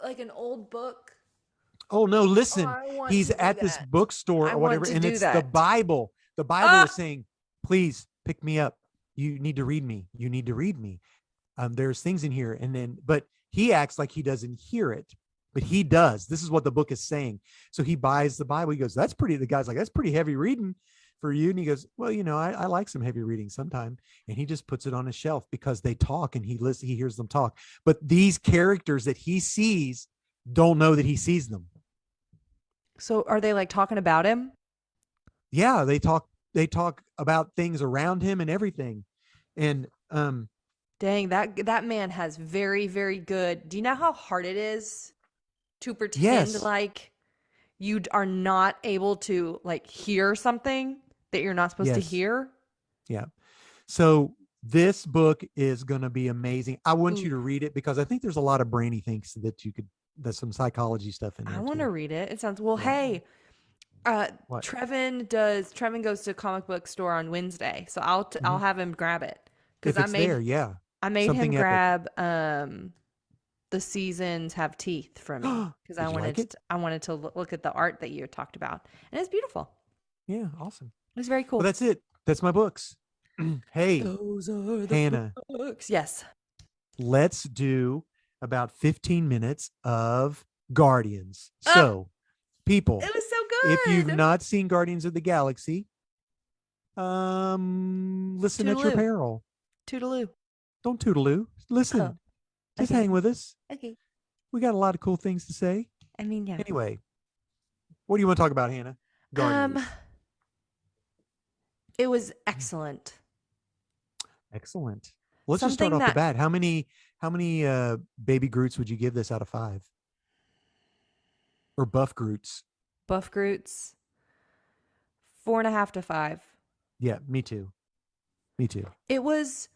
like an old book? Oh no, listen. He's at this bookstore or whatever, and it's the Bible. The Bible is saying, please pick me up. You need to read me. You need to read me. There's things in here. And then, but he acts like he doesn't hear it, but he does. This is what the book is saying. So he buys the Bible. He goes, that's pretty. The guy's like, that's pretty heavy reading for you. And he goes, well, I like some heavy reading sometime. And he just puts it on a shelf because they talk and he hears them talk. But these characters that he sees don't know that he sees them. So are they like talking about him? Yeah, they talk about things around him and everything. And Dang, that man has very, very good. Do you know how hard it is to pretend yes. like you are not able to like hear something that you're not supposed to Yes. hear? Yeah. So this book is going to be amazing. I want you Ooh, to read it because I think there's a lot of brainy things that there's some psychology stuff in I there want too. to read it. It sounds well. Yeah. Hey, What? Trevin goes to comic book store on Wednesday, so I'll Mhm. have him grab it because If it's there, yeah. I made him Something epic. grab The Seasons Have Teeth for me because Did you like it? I wanted to look at the art that you talked about, and it's beautiful. Yeah, awesome. It's very Well, cool. that's it. That's my books. Hey, Those are the Hannah, books. Yes. let's do about 15 minutes of Guardians. Ah, So, people, it was so if you've good. not seen Guardians of the Galaxy, listen at your Toodaloo. peril. Toodaloo. Don't toodaloo. Oh, Listen. Just okay. hang with us. Okay. We got a lot of cool things to say. I mean, yeah. Anyway, what do you want to talk about, Hannah? Um, Guardians. it was excellent. Excellent. Let's just start Something off the that bat. How many baby Groots would you give this out of 5? Or buff Groots? Buff Groots, 4.5 to 5. Yeah, me too. Me too. It was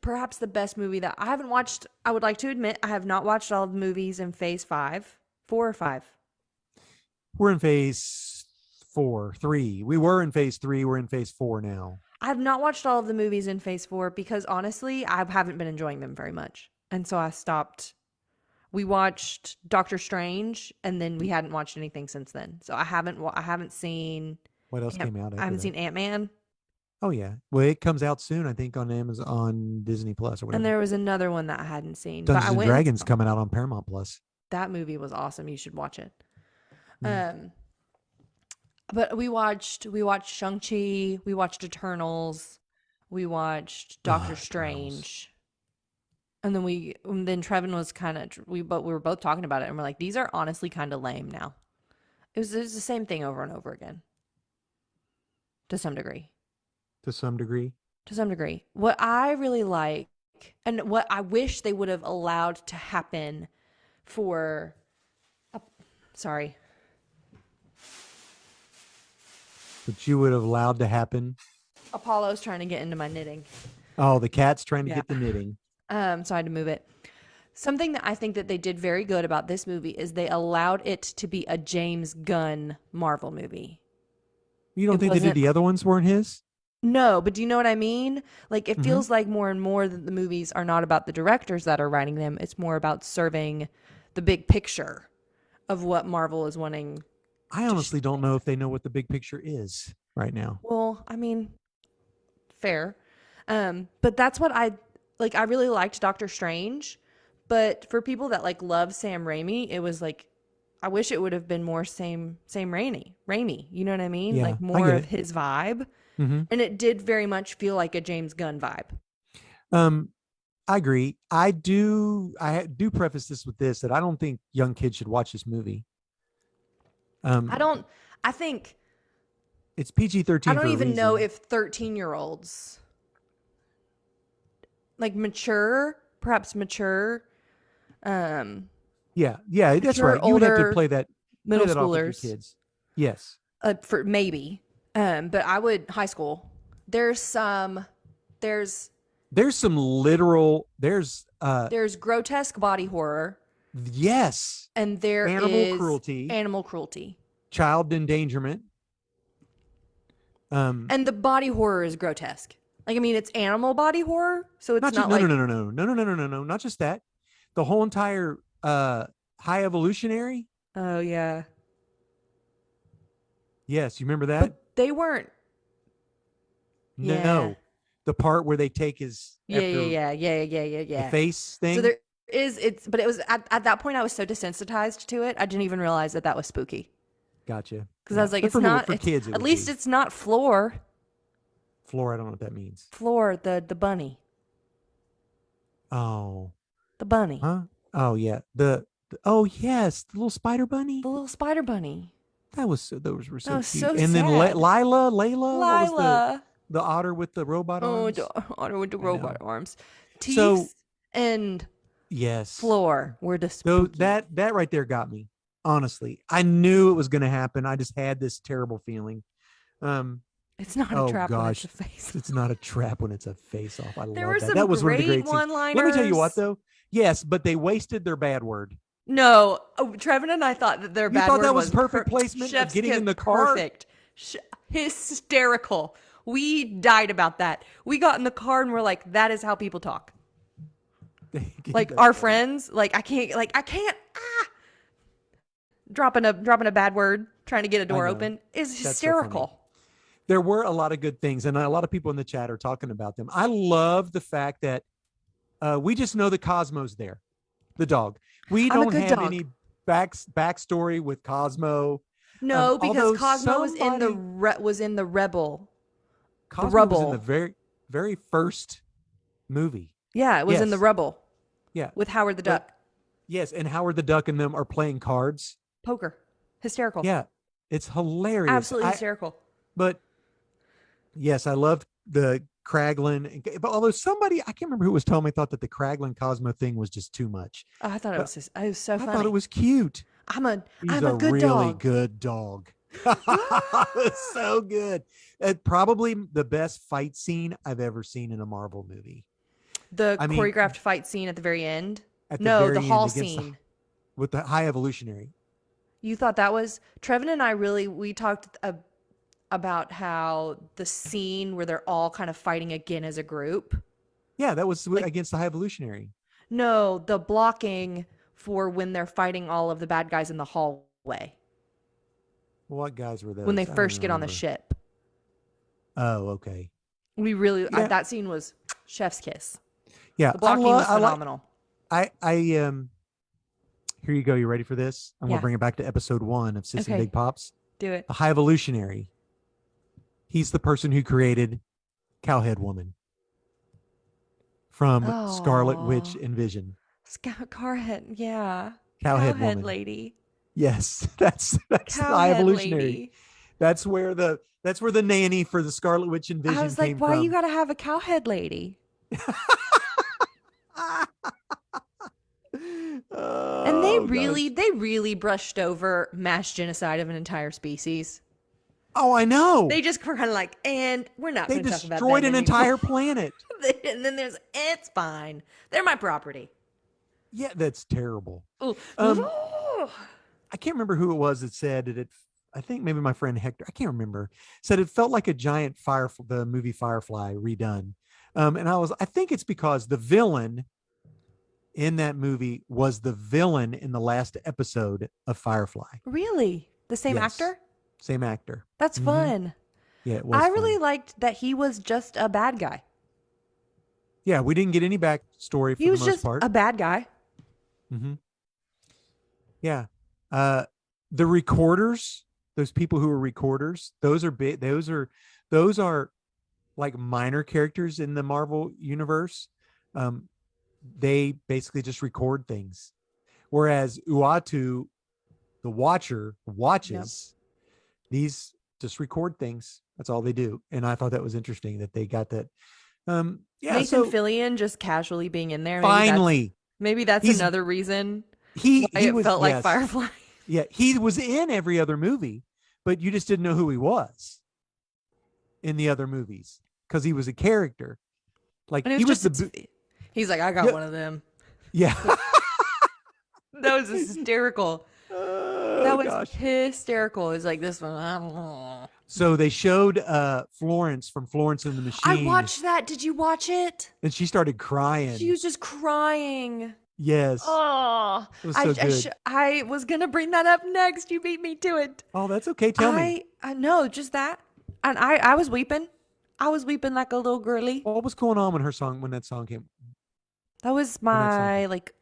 perhaps the best movie that I haven't watched. I would like to admit I have not watched all of the movies in Phase 5, 4 or 5. We're in phase 4, 3. We were in phase 3. We're in phase 4 now. I have not watched all of the movies in Phase 4 because honestly, I haven't been enjoying them very much. And so I stopped. We watched Doctor Strange and then we hadn't watched anything since then. So I haven't seen What else came out I after haven't that? seen Ant-Man, Oh yeah. Well, it comes out soon, I think, on Amazon, on Disney Plus or and whatever. there was another one that I hadn't seen. But I Dungeons and went and Dragons coming out on Paramount Plus. that movie was awesome. You should watch it. Mm. Um but we watched Shang-Chi, we watched Eternals, we watched Doctor Ah, Eternals. Strange. And then Trevin was kind of we were both talking about it and we're like these are honestly kind of lame now. It was the same thing over and over again to some degree. To some degree. To some degree. What I really like and what I wish they would have allowed to happen for sorry. But you would have allowed to happen. Apollo's trying to get into my knitting. Oh, the cat's trying to Yeah. get the knitting. So I had to move it. Something that I think that they did very good about this movie is they allowed it to be a James Gunn Marvel movie. You don't It think they did wasn't the other ones weren't his? No, but do you know what I mean? Like it Mm-hmm. feels like more and more that the movies are not about the directors that are writing them. It's more about serving the big picture of what Marvel is wanting I to honestly don't know if they know what the big picture is right now. well, I mean, fair. But that's what I like. I really liked Doctor Strange, but for people that like love Sam Raimi, it was like I wish it would have been more same Raimi. You know what I mean? Yeah, Like I more get of it. his vibe, Mm-hmm. and it did very much feel like a James Gunn vibe. Um, I agree. I do preface this with this that I don't think young kids should watch this movie. I Um, don't. I think it's PG I 13 don't for a even know reason. if 13-year-olds like mature, perhaps mature, um, Yeah, that's mature right. You would have to older play middle that off with your schoolers. kids. Yes. For maybe but I would high school there's There's some literal. there's grotesque body horror Yes, and there animal is cruelty, animal cruelty child endangerment. and the body horror is grotesque. Like I mean it's animal body horror so it's Not just not no no like no no no no no no no no no not just that. The whole entire high evolutionary. oh yeah Yes, you remember that? but they weren't Yeah. No, the part where they take his Yeah, after yeah, yeah, yeah, yeah, yeah, the yeah. face So thing. there is but it was at that point I was so desensitized to it, I didn't even realize that that was spooky. Gotcha. Because I Yeah, was like, but it's not. for It's kids, it at would least be it's not Floor. Floor. I don't know what that means. Floor, the bunny, Oh, the bunny, huh? Oh yeah, oh yes, the little spider bunny. the little spider bunny. Those were That so was cute. so And then sad. Layla, what was Lila. the otter with the robot Oh, the arms? otter with the I robot know. arms. So Teefs and yes, Floor were the though spooky. that right there got me. Honestly, I knew it was going to happen. I just had this terrible feeling. Um, It's not a oh trap when it's a gosh, face. it's not a trap when it's a face off. I There love were that. some That was one of the great great scenes. Let me tell you what one-liners. though. Yes, but they wasted their bad word. No, oh, Trevin and I thought that their You bad thought word that was was perfect placement of chef's getting in kiss the car? perfect. Hysterical. We died about that. We got in the car and we're like, that is how people talk. Like That's our funny. friends, I can't dropping a bad word trying to get a I door know. open is That's so funny. hysterical. There were a lot of good things, and a lot of people in the chat are talking about them. I love the fact that we just know that Cosmo's there, the dog. We I'm a don't good have dog. any backstory with Cosmo. No, because Although Cosmo somebody was in the rebel, the Cosmo was in the rubble. very first movie. Yeah, it was in the Yes, rebel yeah, with Howard the but Duck. yes, and Howard the Duck and them are playing cards. Poker. Hysterical. Yeah, it's hilarious. Absolutely hysterical. But yes, I loved the Kraglin. But although somebody, I can't remember who was telling me, thought that the Kraglin Cosmo thing was just too much. Oh, I thought But it was so I thought it funny. was cute. He's I'm a a good really dog. good dog. It's so good. Probably the best fight scene I've ever seen in a Marvel movie. The I mean, choreographed fight scene at the very end. at the No, the very end hall against scene. with the High Evolutionary. You thought that was Trevin and I really we talked about how the scene where they're all kind of fighting again as a group. Yeah, that was Like against the High Evolutionary. no, the blocking for when they're fighting all of the bad guys in the hallway What guys were when they those? I don't first even get on the remember. ship. Oh, okay. We really Yeah, that scene was chef's kiss. yeah. The blocking was phenomenal. I Here you go. You ready for this? I'm gonna Yeah. bring it back to episode 1 of Sissy Okay. Big Pops. Do it. The High Evolutionary. He's the person who created Cowhead Woman from Scarlet Witch Oh, and Vision. Carhead, yeah. Cowhead Cowhead Woman. lady. Yes, that's the High Cowhead Evolutionary. lady. That's where the nanny for the Scarlet Witch and I Vision was like, came why you from. gotta have a cowhead lady? And Oh gosh. they really brushed over mass genocide of an entire species. Oh, I know. They just were kind of like, and we're not They going to talk about destroyed them an anymore. entire planet. And then there's, it's fine. They're my property. Yeah, that's terrible. Ooh. Um, I can't remember who it was that said that I think maybe my friend Hector, I can't remember, said it felt like a giant the movie Firefly redone. And I think it's because the villain in that movie was the villain in the last episode of Firefly. Really? The same Yes. actor? Same actor. That's Mhm. fun. Yeah, it was I really fun. liked that he was just a bad guy. Yeah, we didn't get any backstory for He the was most just part. a bad guy. Mm-hmm. Yeah. The recorders, those people who are recorders, those are big. Those are like minor characters in the Marvel universe. They basically just record things. Whereas Uatu, the Watcher, watches. These just record things. That's all they do. And I thought that was interesting that they got that. Yeah. Nathan So Fillion just casually being in there. finally, Maybe that's he's another reason he why he it was felt like yes. Firefly. Yeah, he was in every other movie, but you just didn't know who he was in the other movies because he was a character. Like And it he was was just, he's like, I got Yeah. one of them. yeah. That was hysterical. Oh, That was gosh. hysterical. It's like this one. I don't know. So they showed Florence from Florence and the Machine. I watched that. Did you watch it? and she started crying. She was just crying. Yes. Oh, It was so good. I was gonna bring that up next. You beat me to it. Oh, that's okay. Tell me. I know just that, and I was weeping. I was weeping like a little girly. What was going on when that song came? That was When that song came? my like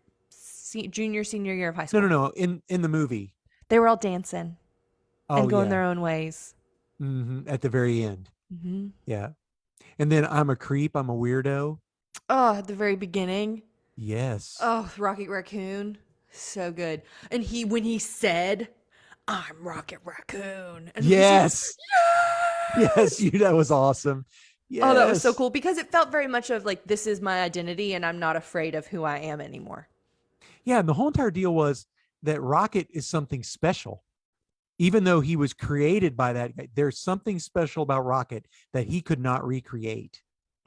junior, senior year of high No, no, school. no. In the movie. They were all dancing Oh and going yeah. their own ways. At the very end. Hmm. Yeah. And then I'm a creep. I'm a weirdo. Oh, at the very beginning. Yes. Oh, Rocket Raccoon. So good. And when he said, I'm Rocket Raccoon. And I was like, Yes. Yes. yes. That was awesome. Oh, that was so Yes. cool because it felt very much of like, this is my identity and I'm not afraid of who I am anymore. Yeah. And the whole entire deal was that Rocket is something special. Even though he was created by that guy, there's something special about Rocket that he could not recreate.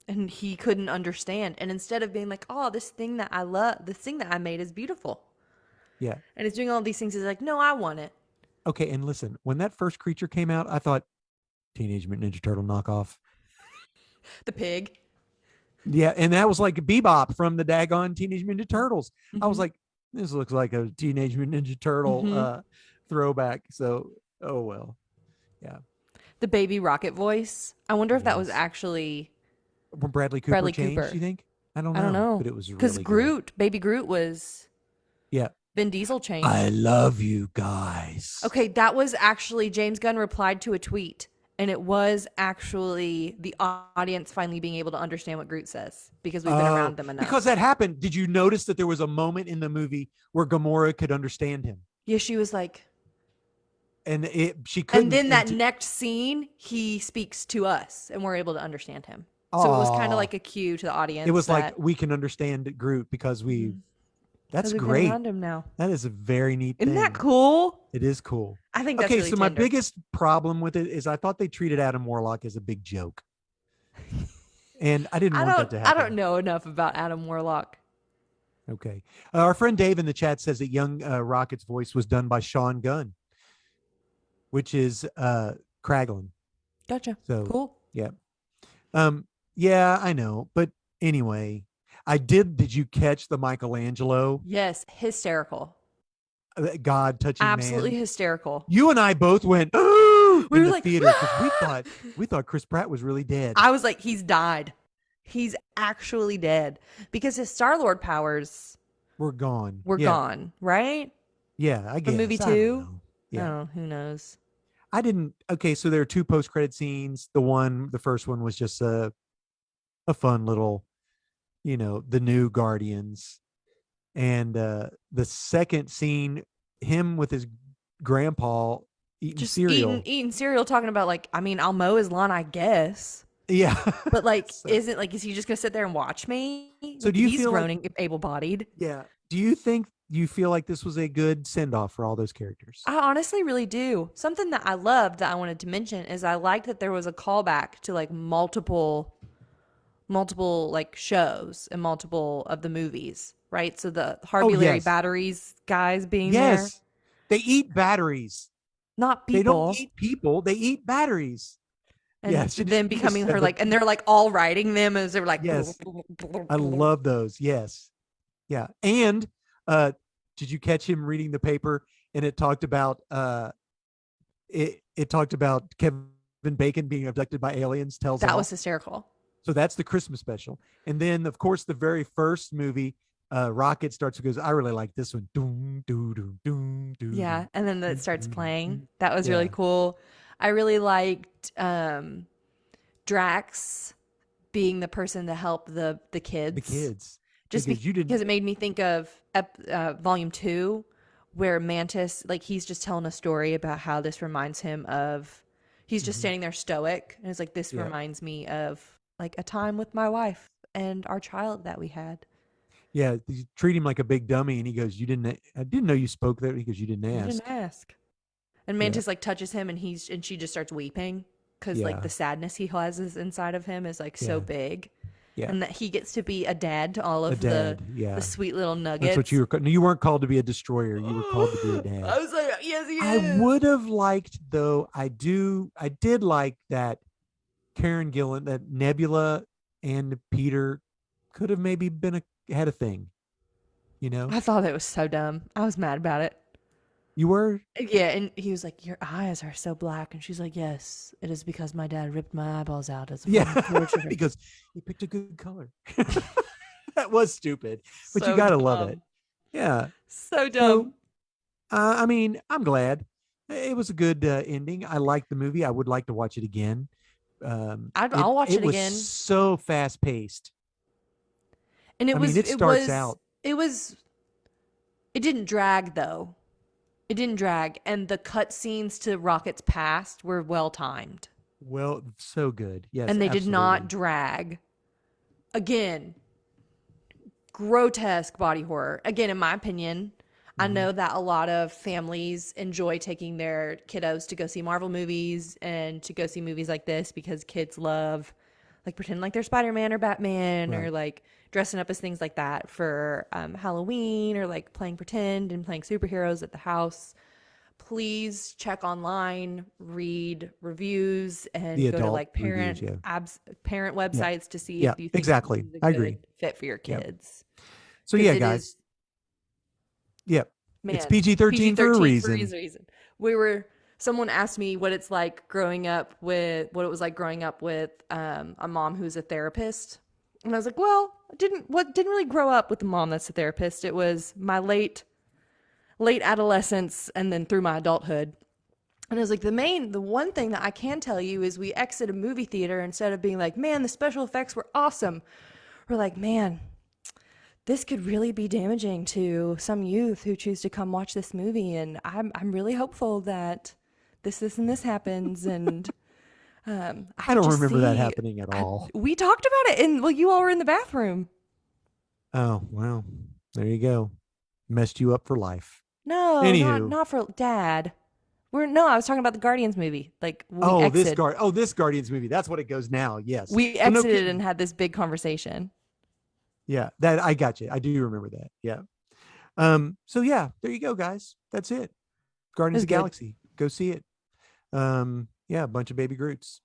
And he couldn't understand. And instead of being like, oh, this thing that I love, this thing that I made is beautiful. Yeah. And it's doing all these things, he's like, no, I want it. Okay. And listen, when that first creature came out, I thought Teenage Mutant Ninja Turtle knockoff. The pig. Yeah. And that was like Bebop from the daggone Teenage Mutant Ninja Turtles. I was Mhm. like, this looks like a Teenage Mutant Ninja Turtle Mhm. throwback. So, oh well. Yeah. The baby rocket voice. I wonder if that was Yes. actually When Bradley Cooper Bradley changed, Cooper. you think? I don't I don't know, know. but it was Because really good. Baby Groot was Yeah. Vin Diesel I changed. love you guys. Okay, that was actually James Gunn replied to a tweet, and it was actually the audience finally being able to understand what Groot says because we've been Oh, around them because enough. that happened. Did you notice that there was a moment in the movie where Gamora could understand him, Yeah, she was like, and she and couldn't? then that next scene, he speaks to us, and we're able to understand him. So it was kind of Oh, like a cue to the it audience was like that we can understand Groot because we. because That's we've been great. around him now. That is a very neat Isn't that thing. cool? It is cool. I think that's Okay, really so my tender. biggest problem with it is I thought they treated Adam Warlock as a big joke, and I didn't want that to I don't happen. know enough about Adam Warlock. Okay, our friend Dave in the chat says that young Rocket's voice was done by Sean Gunn, which is Kraglin. Gotcha. So Cool. yeah, um, yeah, I know, but anyway, I did. Did you catch the Michelangelo Yes, hysterical. God touching Absolutely man? hysterical. You and I both went ooh We in were the like, theater because we thought Chris Pratt was really dead. I was like, he's died. He's actually dead because his Star Lord powers We're gone. were Yeah, gone, right? yeah. I From movie guess I don't two. know. Yeah, Oh, who knows? I didn't. Okay, so there are two post credit scenes. The first one was just a fun little, the new Guardians, and the second scene, him with his grandpa eating Just eating cereal. eating cereal, talking about like, I mean, I'll mow his lawn, I guess. Yeah. But like, So, is he just gonna sit there and watch me? so Like do you he's feel like? grown and able bodied. Yeah. Do you feel like this was a good send off for all those characters? I honestly really do. Something that I loved that I wanted to mention is I liked that there was a callback to like multiple like shows and multiple of the movies, right? So the Oh Harvey Larry yes. Batteries guys being there, Yes. They eat batteries. not They don't people, eat people. They eat batteries. and Yes. then She just becoming her said that. like, and they're like all writing them as they're like, Yes. I love those. Yes. Yeah. And did you catch him reading the paper and it talked about it talked about Kevin Bacon being abducted by aliens tells that was all. hysterical. So that's the Christmas special. And then of course the very first movie Rocket starts goes, I really like this one. Doom, doo, doom, doom, doo, Yeah, doom, and then it doom, starts doom, playing. doom. That was really Yeah. cool. I really liked Drax being the person to help the The kids. kids. Just Because you because didn't. it made me think of volume 2 where Mantis, like, he's just telling a story about how this reminds him of, he's just Mhm. standing there stoic and it's like, this Yeah. reminds me of like a time with my wife and our child that we had. Yeah, you treat him like a big dummy, and he goes, "You didn't. I didn't know you spoke that." He goes, "You didn't You ask." didn't ask. And Yeah, Mantis like touches him and she just starts weeping because like yeah, the sadness he has is inside of him is like so yeah, big. yeah. And that he gets to be a dad to all A of the dad. Yeah, sweet little that's what nuggets. you were. No, you weren't called to be a destroyer. You were called to be a I dad. was like, yes, he I is. would have liked, though. I do. I did like that Karen Gillan, that Nebula and Peter could have maybe been had a thing. You know? I thought it was so dumb. I was mad about it. You were? Yeah, and he was like, "Your eyes are so black," and she's like, "Yes, it is because my dad ripped my eyeballs out as a form Yeah, of torture." because you picked a good color. That was stupid, but you So gotta love it. dumb. Yeah. So So, dumb. I mean, I'm glad it was a good ending. I liked the movie. I would like to watch it again. I'll watch It it was again. so fast paced. And I mean, it starts out. it was it didn't drag though. It didn't drag, and the cut scenes to Rocket's past were well timed, Well, so good. Yes, and they did not absolutely. drag. Again, grotesque body horror. Again, in my opinion, I Hmm. know that a lot of families enjoy taking their kiddos to go see Marvel movies and to go see movies like this because kids love like pretend like they're Spider-Man or Batman or Right. like dressing up as things like that for Halloween or like playing pretend and playing superheroes at the house. Please check online, read reviews, The and go to adult like reviews. Yeah. parent Yeah. websites to see Yeah. if you think that this Exactly. is a I agree. good fit for your Yeah. kids. So Because yeah, it guys. is, Yeah. It's man, PG PG 13 for a 13 for a reason. reason. We were Someone asked me what it's like growing up with what it was like growing up with a mom who's a therapist, and I was like, well, I didn't really grow up with a mom that's a therapist. It was my late adolescence and then through my adulthood. And I was like, the one thing that I can tell you is we exit a movie theater instead of being like, man, the special effects were awesome. We're like, man, this could really be damaging to some youth who choose to come watch this movie. And I'm really hopeful that this happens. And I I could don't just remember that see, happening at all. we talked about it. And well, you all were in the bathroom. Oh, well, there you go. Messed you up for life. No, Anywho. not for dad. No, I was talking about the Guardians movie. Like when we exited. This Guardians movie. That's what it goes now. Yes. We So no exited and kidding. had this big conversation. Yeah, that I got you. I do remember that. Yeah. So yeah, there you go, guys. That's it. It Guardians was of the good. Galaxy. Go see it. Yeah, a bunch of baby Groots.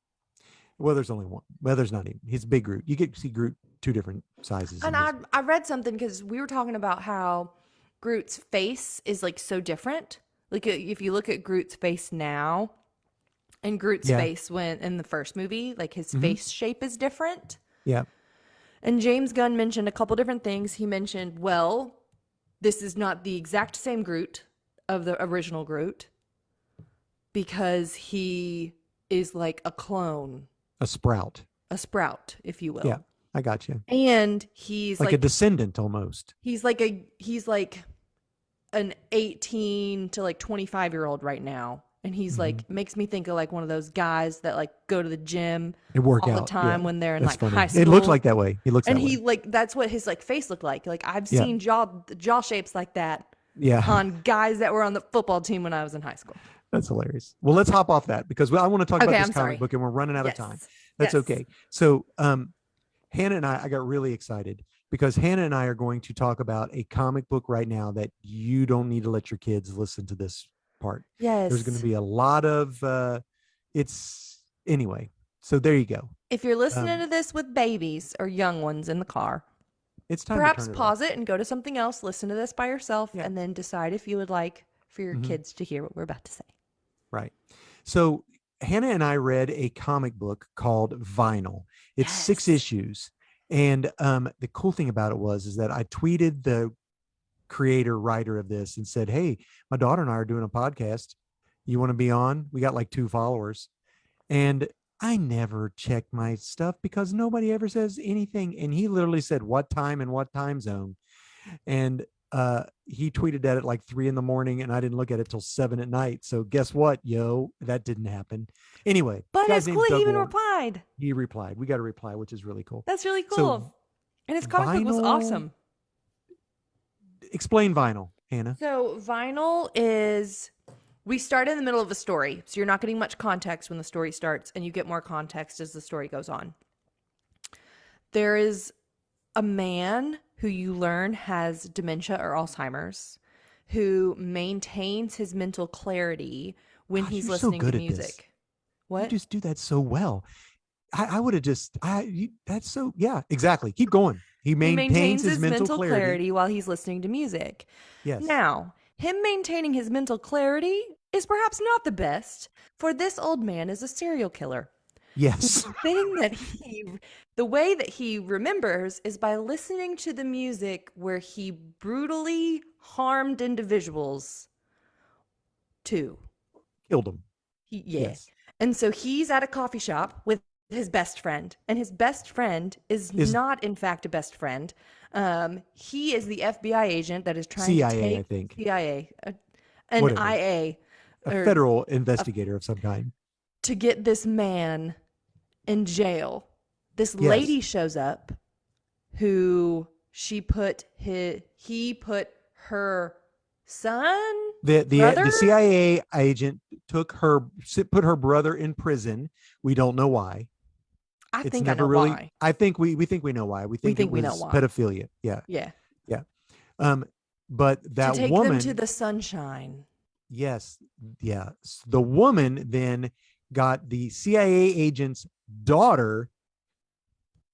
Well, there's only one. Well, there's not even. He's a big Groot. You get to see Groot two different sizes in And this. I read something because we were talking about how Groot's face is like so different. Like if you look at Groot's face now and Groot's Yeah. face when in the first movie, like his Hmm. face shape is different. Yeah. And James Gunn mentioned a couple different things. He mentioned, well, this is not the exact same Groot of the original Groot because he is like a clone, A sprout. a sprout, if you Yeah. will. I got you. And he's Like a descendant almost. he's like an 18 to like 25-year-old right now. And he's Hmm. like makes me think of like one of those guys that like go to the gym It worked all the out. time Yeah. when they're in That's like funny. high school. It looks like that way. He looks And that he way. like that's what his like face looked like. Like I've Yeah. seen jaw shapes like that Yeah. on guys that were on the football team when I was in high school. That's hilarious. Well, let's hop off that because I want to talk Okay, about this I'm comic sorry. book and we're running out of Yes. time. That's Yes. okay. So, Hannah and I got really excited because Hannah and I are going to talk about a comic book right now that you don't need to let your kids listen to this part. Yes. There's going to be a lot of, anyway. So there you go. If you're listening Um, to this with babies or young ones in the car, It's time perhaps to turn it pause it and go to something else, listen to this by yourself, Yeah. and then decide if you would like for your Mhm. kids to hear what we're about to say. Right. So Hannah and I read a comic book called Vinyl. It's 6 Yes. issues. And the cool thing about it is that I tweeted the creator writer of this and said, hey, my daughter and I are doing a podcast. You want to be on? We got like 2 followers. And I never check my stuff because nobody ever says anything. And he literally said, what time and what time zone? And he tweeted that at like 3 a.m, and I didn't look at it till 7 p.m. So guess what, yo, that didn't happen. Anyway, But guy's it's name's cool he Doug even Warren. replied. He replied. We got a reply, which is really cool. That's really cool. So, and his comic book was Vinyl- awesome. Explain Vinyl, Hannah. So Vinyl is we start in the middle of a story. So you're not getting much context when the story starts, and you get more context as the story goes on. There is a man who you learn has dementia or Alzheimer's who maintains his mental clarity when God, he's you're so listening good to at this. music. You What? just do that so well. I would have just, that's so, yeah, exactly. Keep going. He He maintains his mental clarity. while he's listening to music. Yes. Now, him maintaining his mental clarity is perhaps not the best, for this old man is a serial killer. Yes. The way that he remembers is by listening to the music where he brutally harmed individuals too. Killed him. Yeah. Yes. And so he's at a coffee shop with his best friend, and his best friend is not in fact a best friend. He is the FBI agent that is trying CIA, to take I think. CIA, an Whatever. IA, A or federal investigator of some kind. to get this man in jail. This Yes. lady shows up who he put her son, The brother? CIA agent put her brother in prison. We don't know why. I It's think I never know really. why. I think we think we know why. We think think it we was know why. pedophilia. Yeah. Yeah. But that To take woman, them to the sunshine. yes, yeah, the woman then got the CIA agent's daughter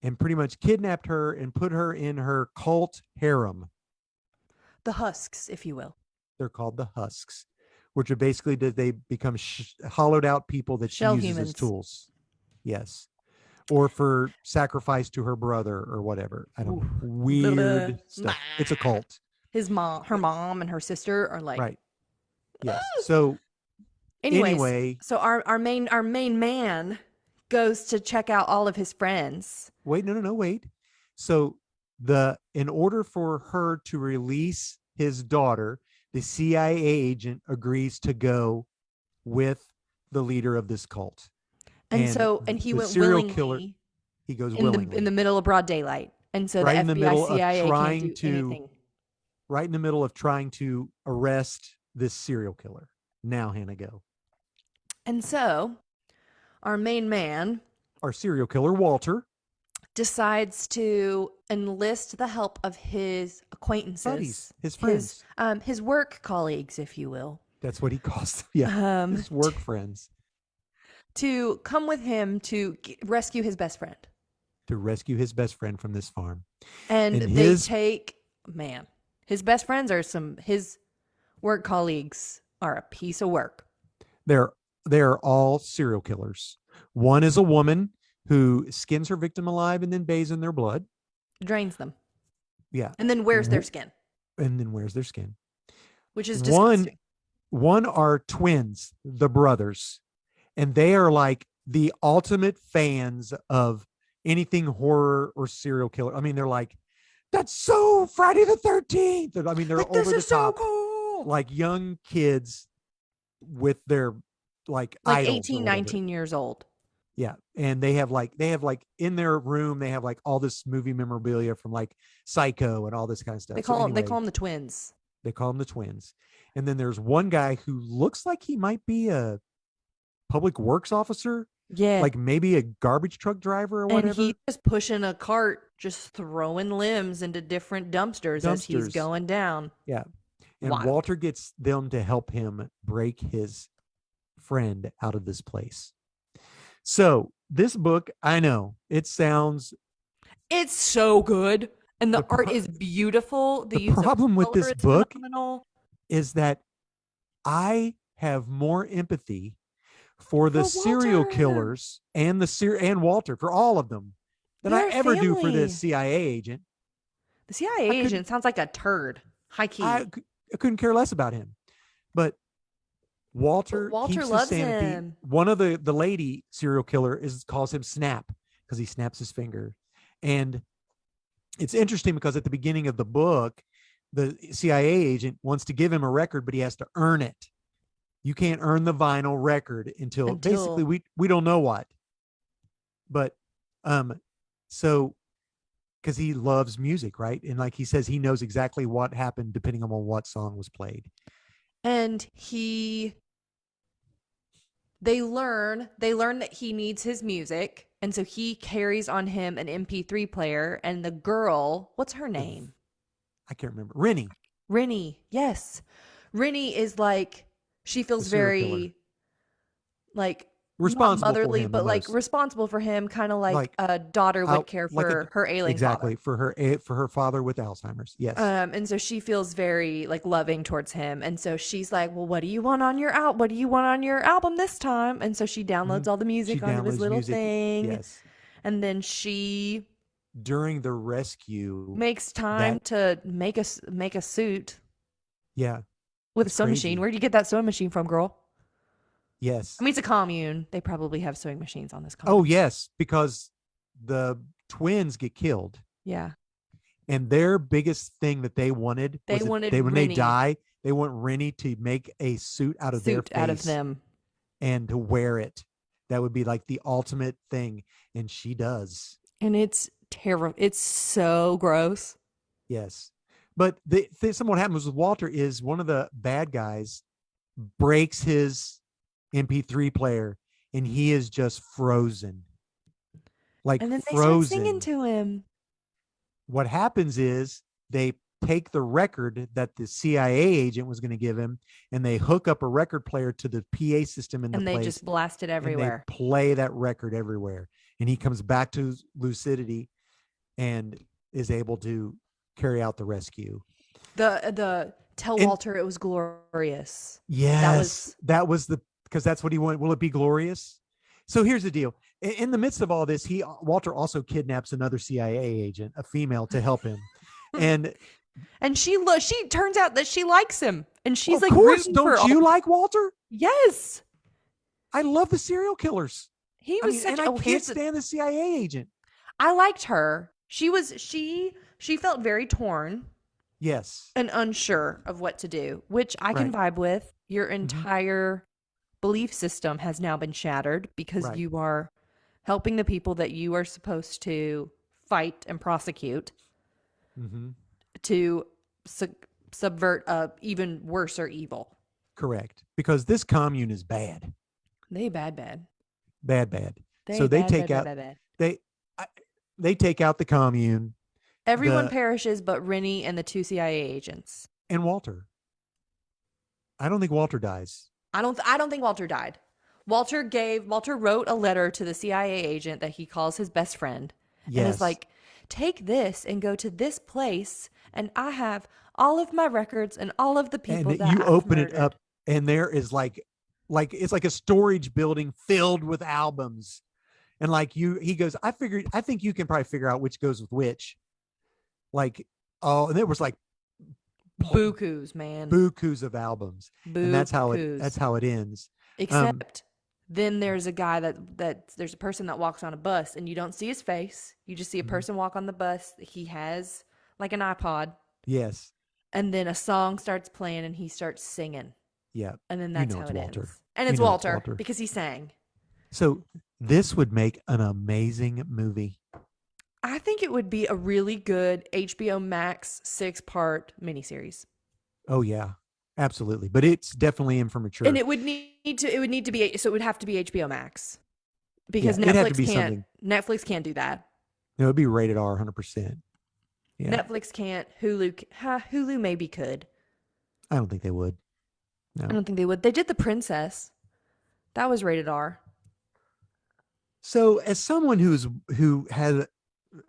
and pretty much kidnapped her and put her in her cult harem. The husks, if you will. They're called the husks, which are basically they become hollowed out people that she Shell uses humans. as tools. Yes. Or for sacrifice to her brother or whatever. I don't know. Weird stuff. It's a cult. Her mom and her sister are like, Right. Yes. So anyway, so our main man goes to check out all of his friends. wait. So in order for her to release his daughter, the CIA agent agrees to go with the leader of this cult. And he went willingly. Killer, he goes willingly in the middle of broad daylight. And so right the FBI, CIA can't do anything. Right in the middle of trying to arrest this serial killer. Now, Hannah, go. And so our main man, our serial killer, Walter, decides to enlist the help of his acquaintances, buddies, his friends, his work colleagues, if you will. That's what he calls them. Yeah, his work friends. To come with him to rescue his best friend. To rescue his best friend from this farm. And they take, his best friends are his work colleagues are a piece of work. They're all serial killers. One is a woman who skins her victim alive and then bathes in their blood. Drains them. Yeah. And then wears their skin. Which is disgusting. One are twins, the brothers. And they are like the ultimate fans of anything horror or serial killer. I mean, they're like, that's so Friday the 13th. I mean, they're like, over the top. So cool. Like young kids with their like 18, 19 years old. Yeah. And they have like in their room, they have like all this movie memorabilia from like Psycho and all this kind of stuff. They call them the twins. They call them the twins. And then there's one guy who looks like he might be a public works officer. Yeah. Like maybe a garbage truck driver or whatever. And he's just pushing a cart, just throwing limbs into different dumpsters as he's going down. Yeah. And Walter gets them to help him break his friend out of this place. So this book, I know it's so good. And the art is beautiful. The problem with this book is that I have more empathy for the serial killers and and Walter, for all of them, than I ever do for this CIA agent. The CIA agent sounds like a turd. High key. I couldn't care less about him. But Walter loves him. One of the lady serial killer calls him Snap because he snaps his finger. And it's interesting because at the beginning of the book, the CIA agent wants to give him a record, but he has to earn it. You can't earn the vinyl record until basically we don't know what. But so because he loves music, right? And like he says, he knows exactly what happened depending on what song was played. And they learn that he needs his music, and so he carries on him an MP3 player. And the girl, what's her name? I can't remember. Rennie. Yes. Rennie is like, she feels very like not responsible for motherly, him the but like most. responsible for him, kind of like Like a daughter would out care like a for her ailing exactly father. for her father with Alzheimer's. Yes. And so she feels very like loving towards him. And so she's like, "Well, what do you want on your what do you want on your album this time?" And so she Mhm. downloads all the She music onto his downloads little music. thing. Yes. And then she During the rescue, makes time that to make a suit yeah, with a it's sewing machine. crazy. Where do you get that sewing machine from, girl? I Yes. mean, it's a commune. They probably have sewing machines on this Oh, commune. yes, because the twins get killed, Yeah. and their biggest thing that they wanted They was that wanted when they Rennie die, they want Rennie to make a suit out of their suit out of face them. and to wear it. That would be like the ultimate thing, and she does. And it's terrible. It's so gross. Yes. But something what happens with Walter is one of the bad guys breaks his MP3 player and he is just frozen. Like And then they start singing frozen. to him. What happens is they take the record that the CIA agent was going to give him and they hook up a record player to the PA system in the And they place just blast it and they everywhere. play that record everywhere. And he comes back to lucidity and is able to carry out the rescue. The tell And Walter it was glorious. yes, that was the because that's what he wanted. Will it be glorious? So here's the deal. In the midst of all this, Walter also kidnaps another CIA agent, a female, to help him. And And she turns out that she likes him. And she's of like course, rooting for don't you like Walter? Yes. I love the serial killers. He I was mean, such and I oh, can't here's the stand the CIA agent. I liked her. She felt very torn Yes, and unsure of what to do, which I can right, vibe with. Your hmm entire belief system has now been shattered because right, you are helping the people that you are supposed to fight and prosecute hmm to subvert a even worse or evil. correct. Because this commune is bad, They bad. bad, bad. They So they bad, take bad, bad, out bad, bad. they I- they take out the commune. Everyone The perishes but Rennie and the two CIA agents. and Walter. I don't think Walter dies. I don't think Walter died. Walter wrote a letter to the CIA agent that he calls his best friend and is Yes, like, "Take this and go to this place and I have all of my records and all of the and people that you I've open it murdered." up, and there is like it's like a storage building filled with albums, and like he goes, I think you can probably figure out which goes with which. Like, oh, and there was like Bukus, man. bukus of albums, and that's Bukus. how it ends. Um, Except then there's a guy that there's a person that walks on a bus and you don't see his face. You just see a mhm, person walk on the bus. He has like an iPod yes, and then a song starts playing and he starts singing. yeah, And then you that's know how it's it Walter. ends. And You it's know it's Walter Walter. because he sang. So this would make an amazing movie. I think it would be a really good HBO Max 6-part miniseries. Oh yeah, absolutely. But it's definitely in for And mature. it would need to be so it would have to be HBO Max Yeah, because it'd have to be something. Netflix can't do that. No, it'd be rated R 100%. Yeah, Netflix can't. Hulu maybe could. I don't think they would. I No. don't think they would. They did The Princess. That was rated R. So as someone who had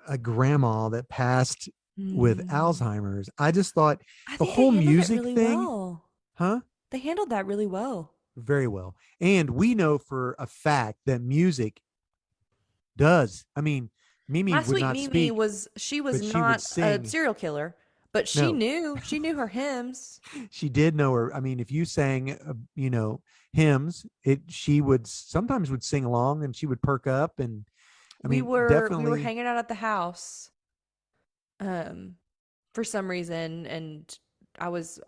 a grandma that passed with Mm. Alzheimer's, I just thought I the think they whole handled it music really thing, well. huh? They handled that really well. Very well. And we know for a fact that music does. I mean, Mimi My would sweet not Mimi speak, she was but she would not a sing. serial killer, but No, she knew her hymns. she did know her. I mean, if you sang, hymns, she would sometimes would sing along and she would perk up. And I We mean, were definitely, hanging out at the house um for some reason and I was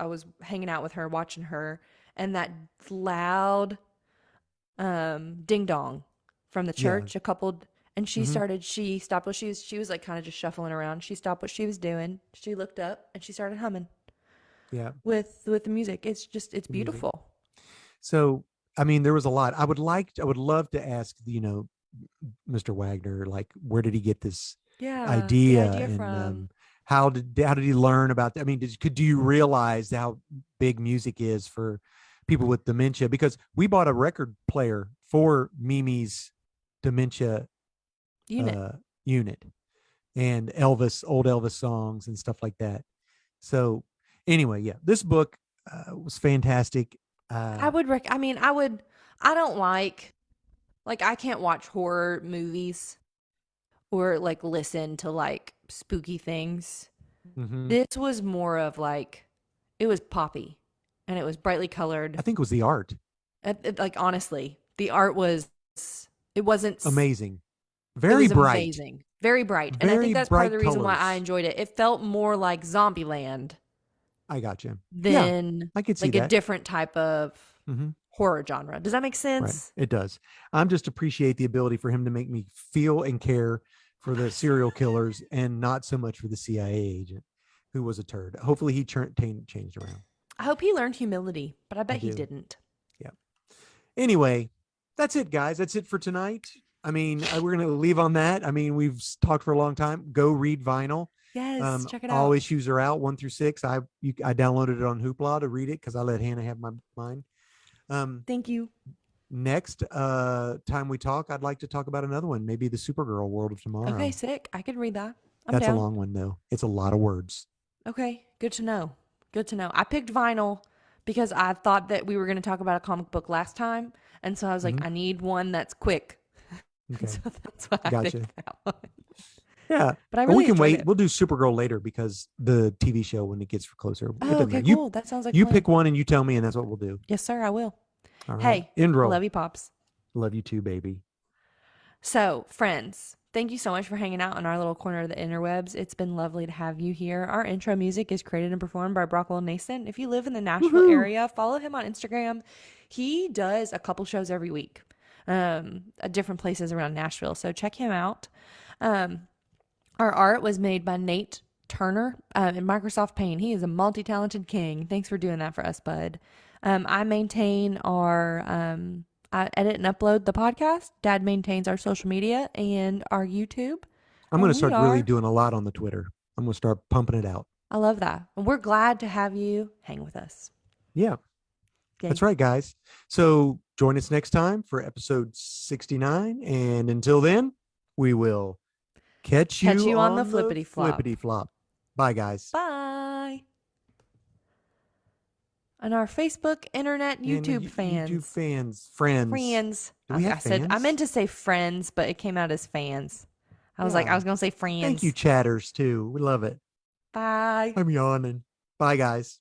hanging out with her watching her and that loud ding dong from the yeah. church and hmm she stopped what she was like kind of just shuffling around. She stopped what she was doing. She looked up and she started humming Yeah. with the music. It's The music. beautiful. So, I mean, there was a lot. I would love to ask, Mr. Wagner, like, where did he get this Yeah, the idea, idea and from how did he learn about that? I mean, do you realize how big music is for people with dementia? Because we bought a record player for Mimi's dementia Unit. unit and Elvis, old Elvis songs and stuff like that. So anyway, yeah, this book was fantastic. I don't like, I can't watch horror movies or like listen to like spooky things. mhm. This was more of like, it was poppy and it was brightly colored. I think it was the art. Like, honestly, the art was, it wasn't, Amazing. it Very was bright. amazing. Very bright. And I Very think that's part of bright the reason why I colors. enjoyed it. It felt more like Zombieland I got you. Yeah, than I could see like a that. different type of Hmm. horror genre. Does that make Right. sense? It does. I'm just appreciate the ability for him to make me feel and care for the serial killers and not so much for the CIA agent who was a turd. Hopefully he changed around. I hope he learned humility, but I bet he do. didn't. Yeah. Anyway, that's it, guys. That's it for tonight. I mean, we're going to leave on that. I mean, we've talked for a long time. Go read Vinyl. Yes, check it out. All issues are out 1 through 6. I downloaded it on Hoopla to read it because I let Hannah have mine. Thank you. Next time we talk, I'd like to talk about another one, maybe the Supergirl World of Tomorrow. Okay, sick. I could read that. I'm That's down. a long one though. It's a lot of words. Okay, good to know. Good to know. I picked Vinyl because I thought that we were going to talk about a comic book last time, and so I was like, I need one that's quick. Okay. So that's why I Gotcha. picked that one. Yeah. But I But really we can enjoyed wait. it. We'll do Supergirl later because the TV show when it gets closer. It Oh, doesn't okay, matter. cool. That sounds like You fun. pick one and you tell me, and that's what we'll do. Yes, sir. I will. All right. Hey, End roll. love you, pops. Love you too, baby. So, friends, thank you so much for hanging out in our little corner of the interwebs. It's been lovely to have you here. Our intro music is created and performed by Brockwell Nason. If you live in the Nashville area, follow him on Instagram. He does a couple shows every week at different places around Nashville. So check him out. Our art was made by Nate Turner in Microsoft Paint. He is a multi-talented king. Thanks for doing that for us, bud. I maintain I edit and upload the podcast. Dad maintains our social media and our YouTube. I'm going And to start we really are- doing a lot on the Twitter. I'm going to start pumping it out. I love that. And we're glad to have you hang with us. Yeah. Okay. That's right, guys. So join us next time for episode 69. And until then, we will catch you on the flippity flop. Flippity flop. Bye, guys. Bye. And our Facebook, internet, And YouTube fans. YouTube fans, friends. Friends. Do we have I fans? meant to say friends, but it came out as fans. I was Yeah. going to say friends. Thank you, chatters, too. We love it. Bye. I'm yawning. Bye, guys.